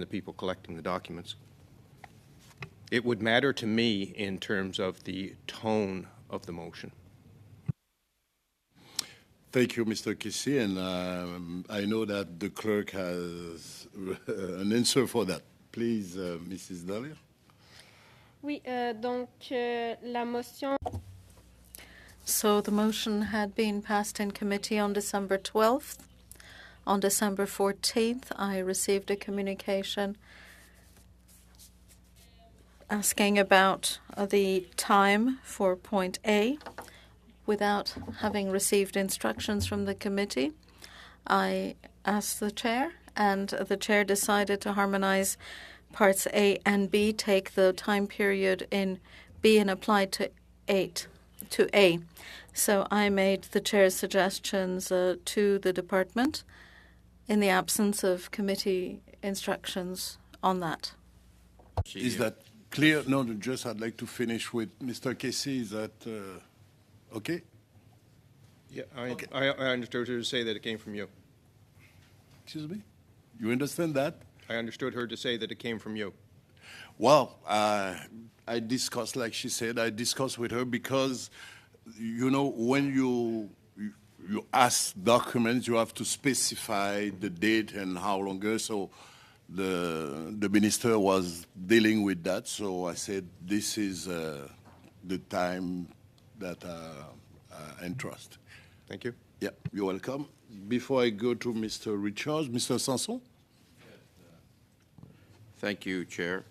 people collecting the documents. It would matter to me in terms of the tone of the motion. Thank you, Mr. Casey, and I know that the clerk has an answer for that. Please, Mrs. Dahlia. Oui, donc la motion. So the motion had been passed in committee on December 12th. On December 14th, I received a communication asking about the time for point A. Without having received instructions from the committee, I asked the chair, and the chair decided to harmonize parts A and B, take the time period in B and apply to A. So I made the chair's suggestions to the department in the absence of committee instructions on that. Is that clear? No, just I'd like to finish with Mr. Casey. Is that okay? Yeah, I understood her to say that it came from you. Excuse me? You understand that? I understood her to say that it came from you. Well, I discussed, like she said, I discussed with her because, you know, when you ask documents, you have to specify the date and how long ago. So the minister was dealing with that. So I said, this is the time that I entrust. Thank you. Yeah, you're welcome. Before I go to Mr. Richards, Mr. Sanson. Thank you, Chair.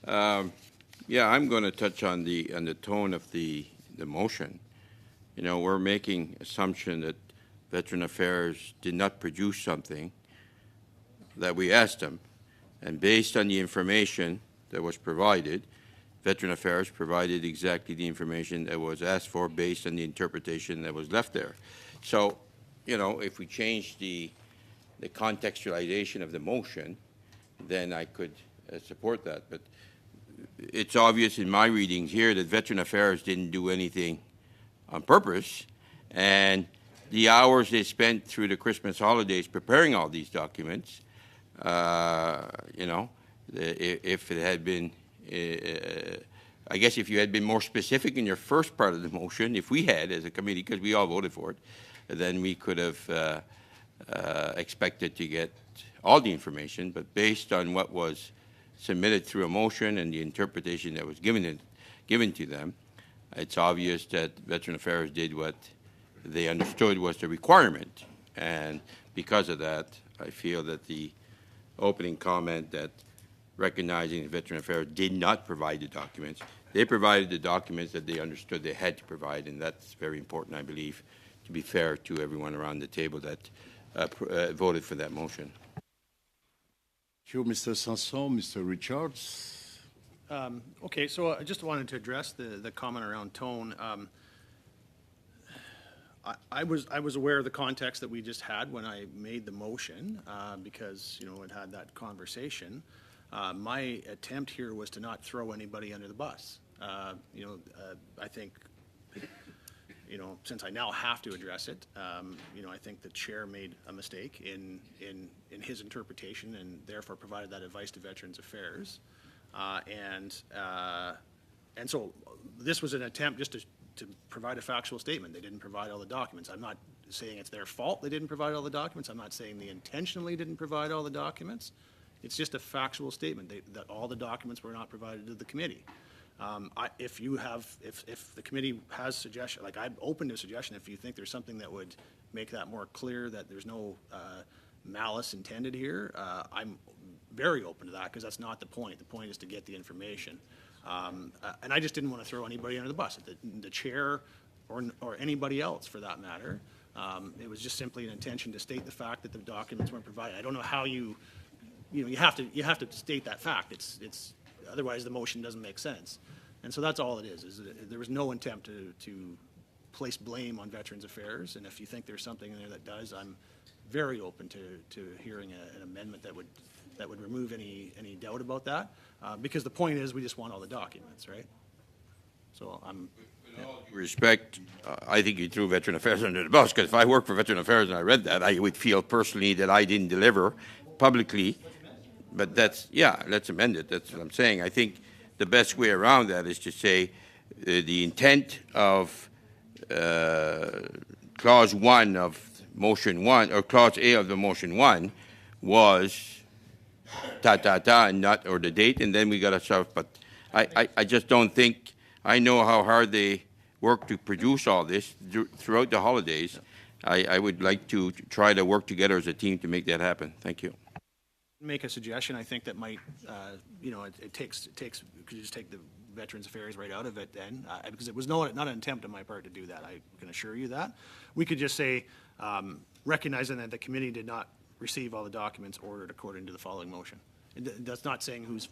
Yeah, I'm going to touch on the tone of the motion. You know, we're making assumption that Veteran Affairs did not produce something that we asked them, and based on the information that was provided, Veteran Affairs provided exactly the information that was asked for based on the interpretation that was left there. So, you know, if we change the contextualization of the motion, then I could support that. But it's obvious in my readings here that Veteran Affairs didn't do anything on purpose, and the hours they spent through the Christmas holidays preparing all these documents, you know, if it had been, I guess if you had been more specific in your first part of the motion, if we had as a committee, because we all voted for it, then we could have expected to get all the information, but based on what was submitted through a motion and the interpretation that was given to them, it's obvious that Veteran Affairs did what they understood was the requirement. And because of that, I feel that the opening comment that recognizing that Veteran Affairs did not provide the documents, they provided the documents that they understood they had to provide, and that's very important, I believe, to be fair to everyone around the table that voted for that motion. Thank you, Mr. Sanson. Mr. Richards. Okay, so I just wanted to address the comment around tone. I was aware of the context that we just had when I made the motion, because, you know, it had that conversation. My attempt here was to not throw anybody under the bus. You know, I think, you know, since I now have to address it, you know, I think the chair made a mistake in his interpretation and therefore provided that advice to Veterans Affairs. And so this was an attempt just to provide a factual statement. They didn't provide all the documents. I'm not saying it's their fault they didn't provide all the documents. I'm not saying they intentionally didn't provide all the documents. It's just a factual statement that all the documents were not provided to the committee. If the committee has suggestion, like I'm open to suggestion, if you think there's something that would make that more clear that there's no malice intended here, I'm very open to that because that's not the point. The point is to get the information. And I just didn't want to throw anybody under the bus, the chair or anybody else for that matter. It was just simply an intention to state the fact that the documents weren't provided. I don't know how you have to state that fact. It's otherwise the motion doesn't make sense. And so that's all it is there was no attempt to place blame on Veterans Affairs. And if you think there's something in there that does, I'm very open to hearing an amendment that would remove any doubt about that. Because the point is we just want all the documents, right? So I'm... With all due respect, I think you threw Veteran Affairs under the bus, because if I worked for Veteran Affairs and I read that, I would feel personally that I didn't deliver publicly. But let's amend it. That's what I'm saying. I think the best way around that is to say the intent of Clause 1 of Motion 1, or Clause A of the Motion 1 was and not, or the date, and then we got to solve. But I just don't think, I know how hard they work to produce all this throughout the holidays. I would like to try to work together as a team to make that happen. Thank you. Make a suggestion, I think that might, it takes, could you just take the Veterans Affairs right out of it then? Because it was not an attempt on my part to do that, I can assure you that. We could just say, recognizing that the committee did not receive all the documents ordered according to the following motion. That's not saying who's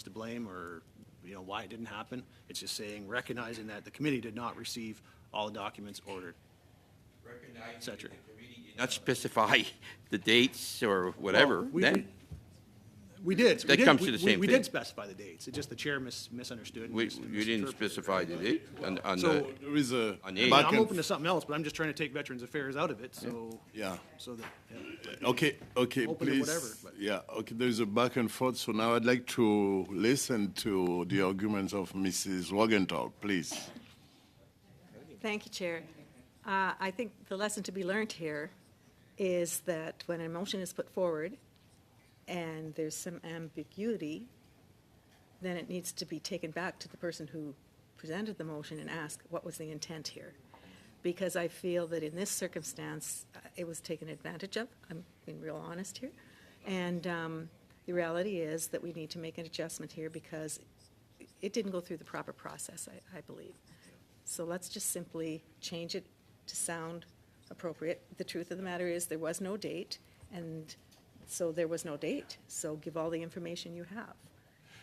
to blame or why it didn't happen. It's just saying, recognizing that the committee did not receive all the documents ordered. Recognizing that the committee did not specify the dates or whatever, we did. That comes to the same thing. We did specify the dates. It's just the chair misunderstood. You didn't specify the date So there is a I'm open to something else, but I'm just trying to take Veterans Affairs out of it. So So that. Okay, open please. To whatever, but. Okay. There's a back and forth. So now I'd like to listen to the arguments of Mrs. Wagenthal, please. Thank you, Chair. I think the lesson to be learned here is that when a motion is put forward and there's some ambiguity, then it needs to be taken back to the person who presented the motion and asked what was the intent here. Because I feel that in this circumstance, it was taken advantage of. I'm being real honest here. And the reality is that we need to make an adjustment here because it didn't go through the proper process, I believe. So let's just simply change it to sound appropriate. The truth of the matter is there was no date, and so there was no date. So give all the information you have,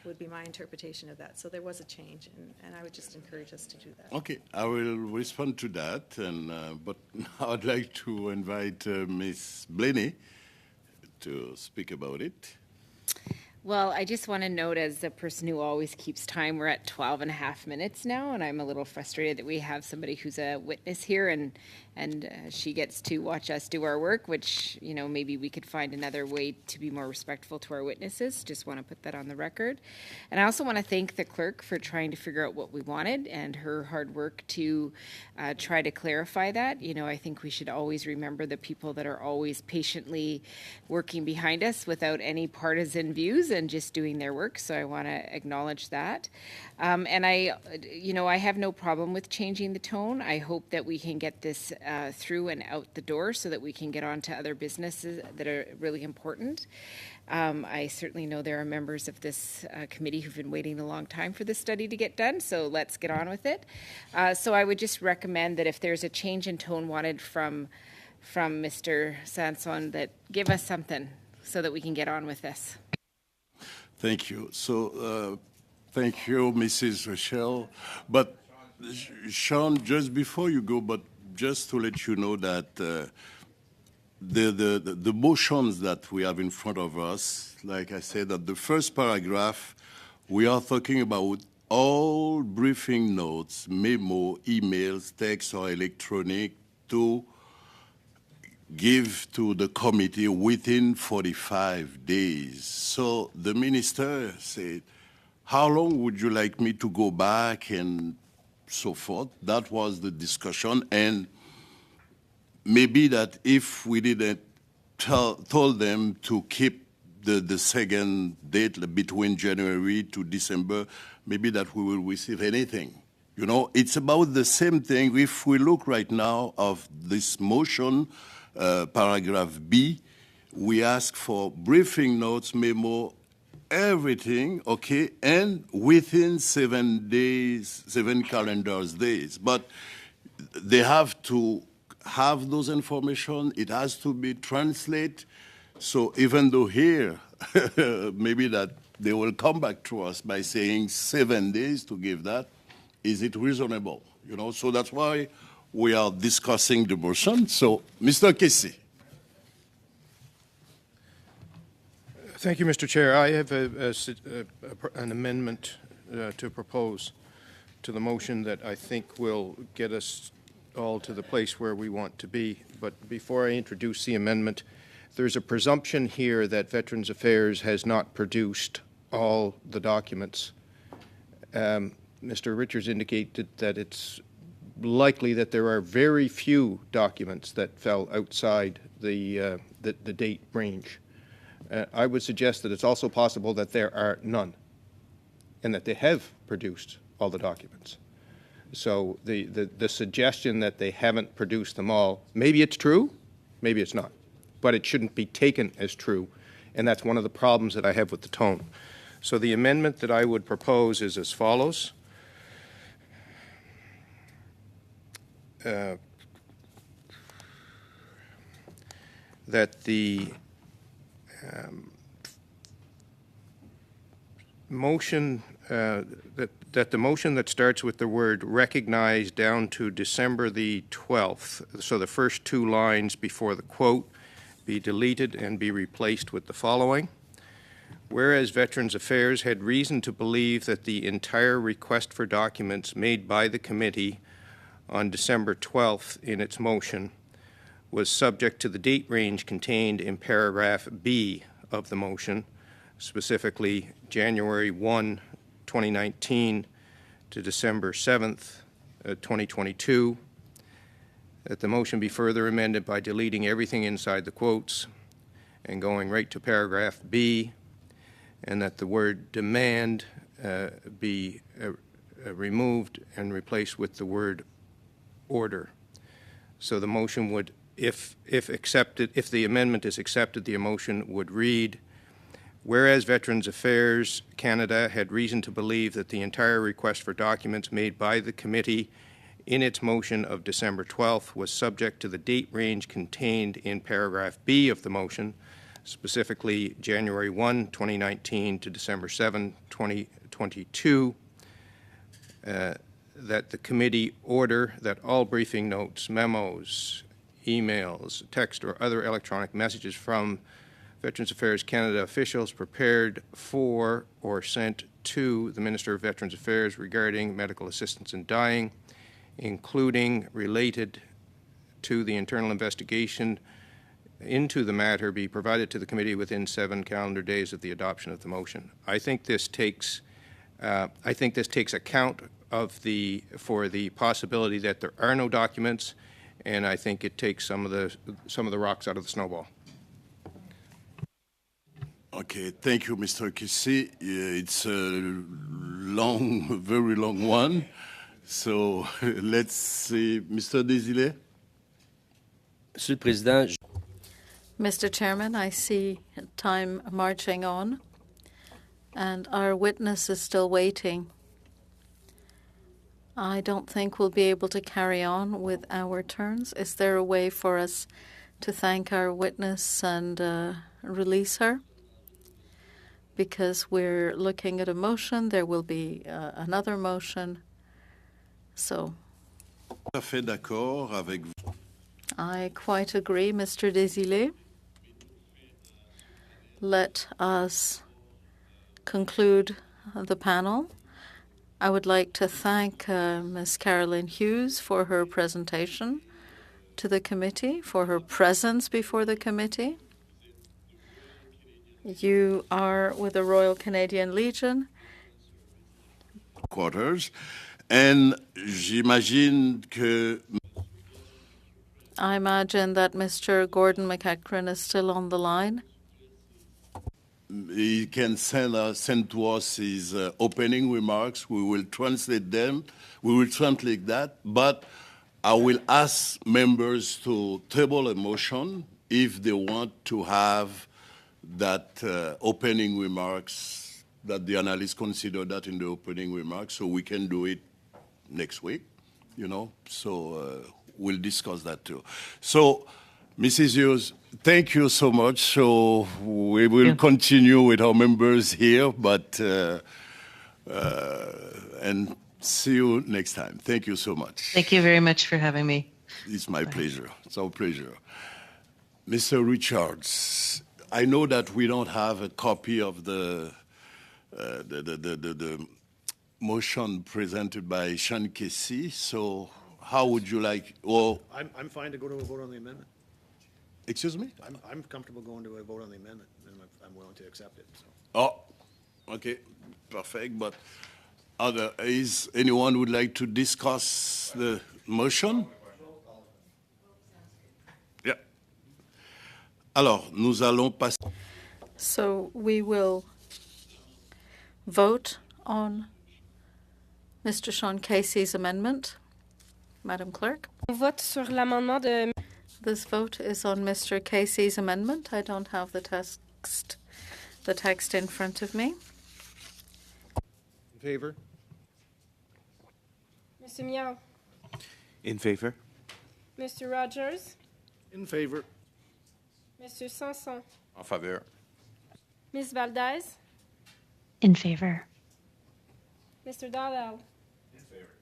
would be my interpretation of that. So there was a change, and I would just encourage us to do that. Okay, I will respond to that, and but now I'd like to invite Ms. Blaney to speak about it. Well, I just want to note, as the person who always keeps time, we're at 12 and a half minutes now, and I'm a little frustrated that we have somebody who's a witness here, and she gets to watch us do our work, which, maybe we could find another way to be more respectful to our witnesses. Just want to put that on the record. And I also want to thank the clerk for trying to figure out what we wanted and her hard work to try to clarify that. I think we should always remember the people that are always patiently working behind us without any partisan views and just doing their work. So I want to acknowledge that. And I have no problem with changing the tone. I hope that we can get this through and out the door so that we can get on to other businesses that are really important. I certainly know there are members of this committee who've been waiting a long time for this study to get done, so let's get on with it. So I would just recommend that if there's a change in tone wanted from Mr. Sanson, that give us something so that we can get on with this. Thank you. So, thank you, Mrs. Rochelle. But, Sean, just before you go, but just to let you know that the motions that we have in front of us, like I said, at the first paragraph, we are talking about all briefing notes, memo, emails, text, or electronic to give to the committee within 45 days. So the minister said, how long would you like me to go back and so forth? That was the discussion. And maybe that if we didn't told them to keep the second date between January to December, maybe that we will receive anything. You know, it's about the same thing. If we look right now of this motion, paragraph B, we ask for briefing notes, memo, everything, okay, and within 7 days, 7 calendar days. But they have to have those information. It has to be translated. So even though here, maybe that they will come back to us by saying 7 days to give that, is it reasonable? You know, so that's why we are discussing the motion. So, Mr. Kessie. Thank you, Mr. Chair. I have an amendment to propose to the motion that I think will get us all to the place where we want to be. But before I introduce the amendment, there's a presumption here that Veterans Affairs has not produced all the documents. Mr. Richards indicated that it's likely that there are very few documents that fell outside the date range. I would suggest that it's also possible that there are none, and that they have produced all the documents. So the suggestion that they haven't produced them all, maybe it's true, maybe it's not, but it shouldn't be taken as true, and that's one of the problems that I have with the tone. So the amendment that I would propose is as follows. That the motion that the motion that starts with the word recognize down to December the 12th, so the first two lines before the quote, be deleted and be replaced with the following. Whereas Veterans Affairs had reason to believe that the entire request for documents made by the committee on December 12th in its motion was subject to the date range contained in paragraph B of the motion, specifically January 1, 2019 to December 7th, 2022, that the motion be further amended by deleting everything inside the quotes and going right to paragraph B, and that the word demand be removed and replaced with the word order. So the motion would, if accepted, if the amendment is accepted, the motion would read, whereas Veterans Affairs Canada had reason to believe that the entire request for documents made by the committee in its motion of December 12th was subject to the date range contained in paragraph B of the motion, specifically January 1, 2019 to December 7, 2022, that the committee order that all briefing notes, memos, emails, text, or other electronic messages from Veterans Affairs Canada officials prepared for or sent to the Minister of Veterans Affairs regarding medical assistance in dying, including related to the internal investigation into the matter, be provided to the committee within 7 calendar days of the adoption of the motion. I think this takes account of for the possibility that there are no documents, and I think it takes some of the rocks out of the snowball. Okay, thank you, Mr. Kessie. It's a long, very long one. So let's see, Mr. Desilets. Monsieur le Président, Mr. Chairman, I see time marching on, and our witness is still waiting. I don't think we'll be able to carry on with our turns. Is there a way for us to thank our witness and release her? Because we're looking at a motion, there will be another motion. So I quite agree, Mr. Desilets. Let us conclude the panel. I would like to thank Ms. Carolyn Hughes for her presentation to the committee, for her presence before the committee. You are with the Royal Canadian Legion. Quarters. And j'imagine que I imagine that Mr. Gordon McEachran is still on the line. He can send to us his opening remarks. We will translate them. We will translate that. But I will ask members to table a motion if they want to have that opening remarks, that the analysts consider that in the opening remarks, so we can do it next week, you know. So we'll discuss that too. So, Mrs. Hughes, thank you so much. So we will continue with our members here, but and see you next time. Thank you so much. Thank you very much for having me. It's my pleasure. It's our pleasure. Mr. Richards, I know that we don't have a copy of the motion presented by Sean Casey, so how would you like, or... I'm fine to go to a vote on the amendment. Excuse me? I'm comfortable going to a vote on the amendment, and I'm willing to accept it. So. Oh, okay, perfect, but is anyone would like to discuss the motion? Yeah. Alors, nous allons passer... So we will vote on Mr. Sean Casey's amendment. Madam Clerk. On vote sur l'amendement de... This vote is on Mr. Casey's amendment. I don't have the text in front of me. In favor? Mr. Miao, In favor? Mr. Rogers, In favor. Mr. Sanson, En faveur. Ms. Valdez, In favor. Mr. Dowdell. In favor.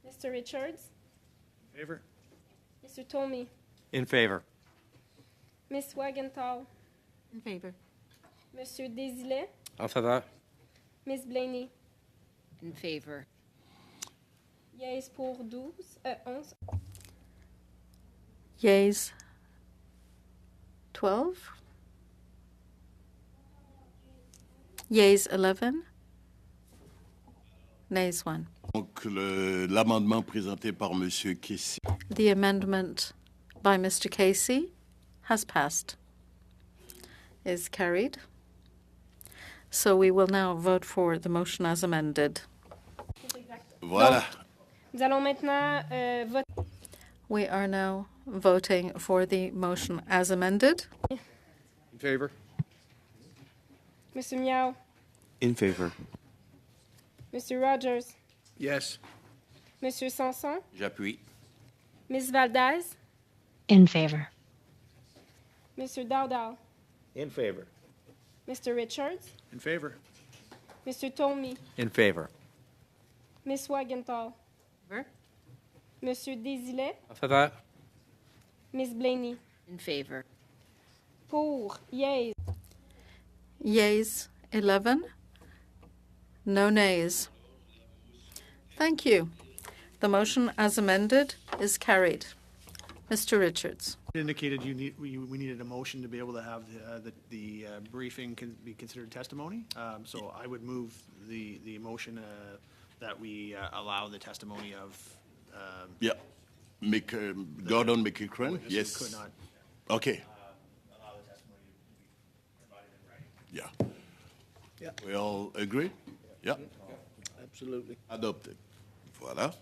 Mr. Richards, In favor. Mr. Tomey, In favor. Ms. Wagenthal, In favor. Mr. Desilets, En faveur? Ms. Blaney. In favor. Yeas pour 11. Yeas 12. Yeas 11. Nays 1. Donc, l'amendement présenté par Monsieur Casey. The amendment by Mr. Casey has passed, is carried. So we will now vote for the motion as amended. Voilà. Nous allons maintenant voter. We are now voting for the motion as amended. In favor? Mr. Miao, In favor? Mr. Rogers, Yes. Mr. Sanson, J'appuie. Ms. Valdez, In favor. Mr. Dowdell, In favor. Mr. Richards, In favor. Mr. Tomey, In favor. Ms. Wagenthal, Favor? Mr. Desilets, En faveur? Ms. Blaney. In favor. Pour, yeas. Yeas 11. No nays. Thank you. The motion as amended is carried. Mr. Richards. Indicated we needed a motion to be able to have the briefing can be considered testimony. So I would move the motion that we allow the testimony of. Yeah. Gordon McEachran, witnesses yes. Could not. Okay. Allow the testimony to be provided in writing. Yeah. Yeah. We all agree? Yeah. Absolutely. Adopted. Voilà.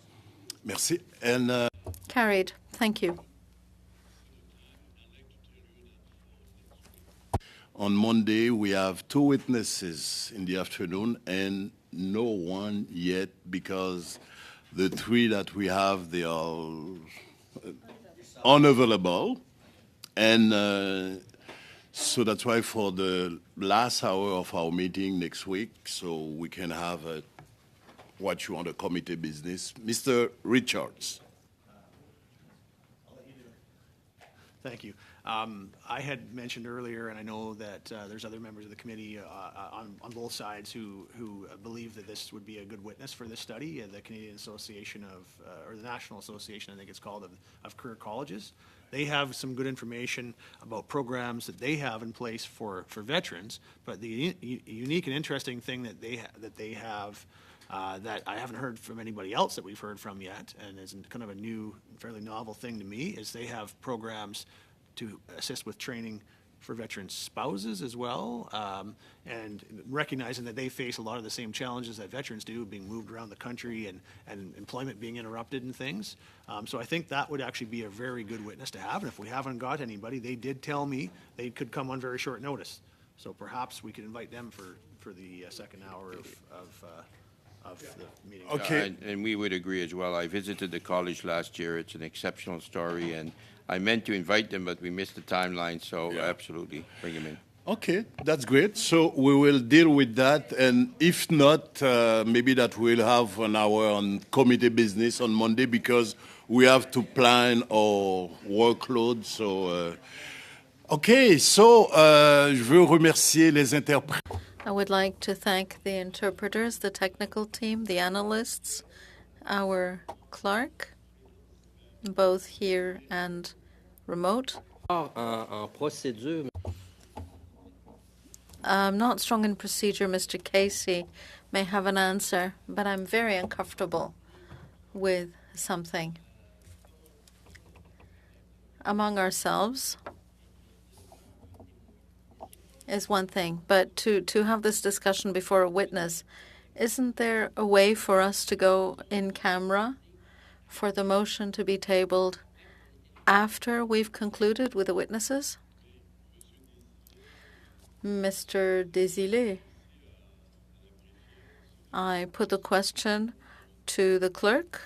Merci. And Carried. Thank you. on Monday, we have 2 witnesses in the afternoon and no one yet because the 3 that we have, they are unavailable. And so that's why for the last hour of our meeting next week, so we can have what you want a committee business. Mr. Richards. Thank you. I had mentioned earlier, and I know that there's other members of the committee on both sides who believe that this would be a good witness for this study. The Canadian Association of, or the National Association, I think it's called, of Career Colleges. They have some good information about programs that they have in place for veterans. But the unique and interesting thing that they have that I haven't heard from anybody else that we've heard from yet, and is kind of a new, fairly novel thing to me, is they have programs to assist with training for veteran spouses as well, and recognizing that they face a lot of the same challenges that veterans do, being moved around the country and employment being interrupted and things. So I think that would actually be a very good witness to have, and if we haven't got anybody, they did tell me they could come on very short notice. So perhaps we could invite them for the second hour of the meeting. Okay. And we would agree as well. I visited the college last year. It's an exceptional story, and I meant to invite them, but we missed the timeline, so absolutely, bring them in. Okay, that's great. So we will deal with that, and if not, maybe that we'll have an hour on committee business on Monday, because we have to plan our workload. So, okay, so je veux remercier les interprètes. I would like to thank the interpreters, the technical team, the analysts, our clerk, both here and remote. I'm not strong in procedure. Mr. Casey may have an answer, but I'm very uncomfortable with something. Among ourselves is one thing, but to have this discussion before a witness, isn't there a way for us to go in camera for the motion to be tabled after we've concluded with the witnesses? Mr. Desilets, I put the question to the clerk.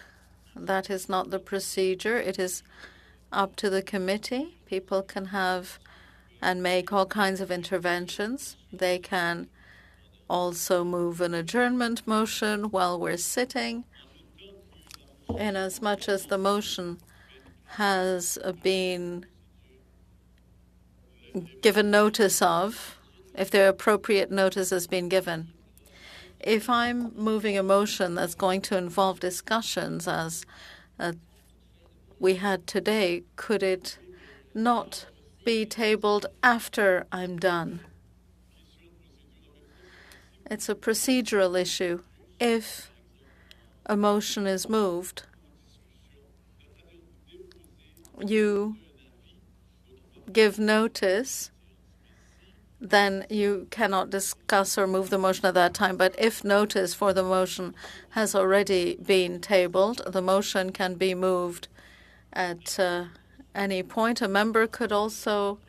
That is not the procedure. It is up to the committee. People can have and make all kinds of interventions. They can also move an adjournment motion while we're sitting. In as much as the motion has been given notice of, if the appropriate notice has been given. If I'm moving a motion that's going to involve discussions as we had today, could it not be tabled after I'm done? It's a procedural issue. If a motion is moved, you give notice, then you cannot discuss or move the motion at that time. But if notice for the motion has already been tabled, the motion can be moved at any point. A member could also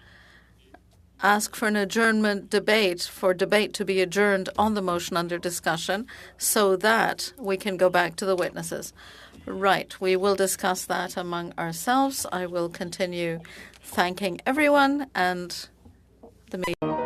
ask for an adjournment debate, for debate to be adjourned on the motion under discussion, so that we can go back to the witnesses. Right, we will discuss that among ourselves. I will continue thanking everyone, and the meeting.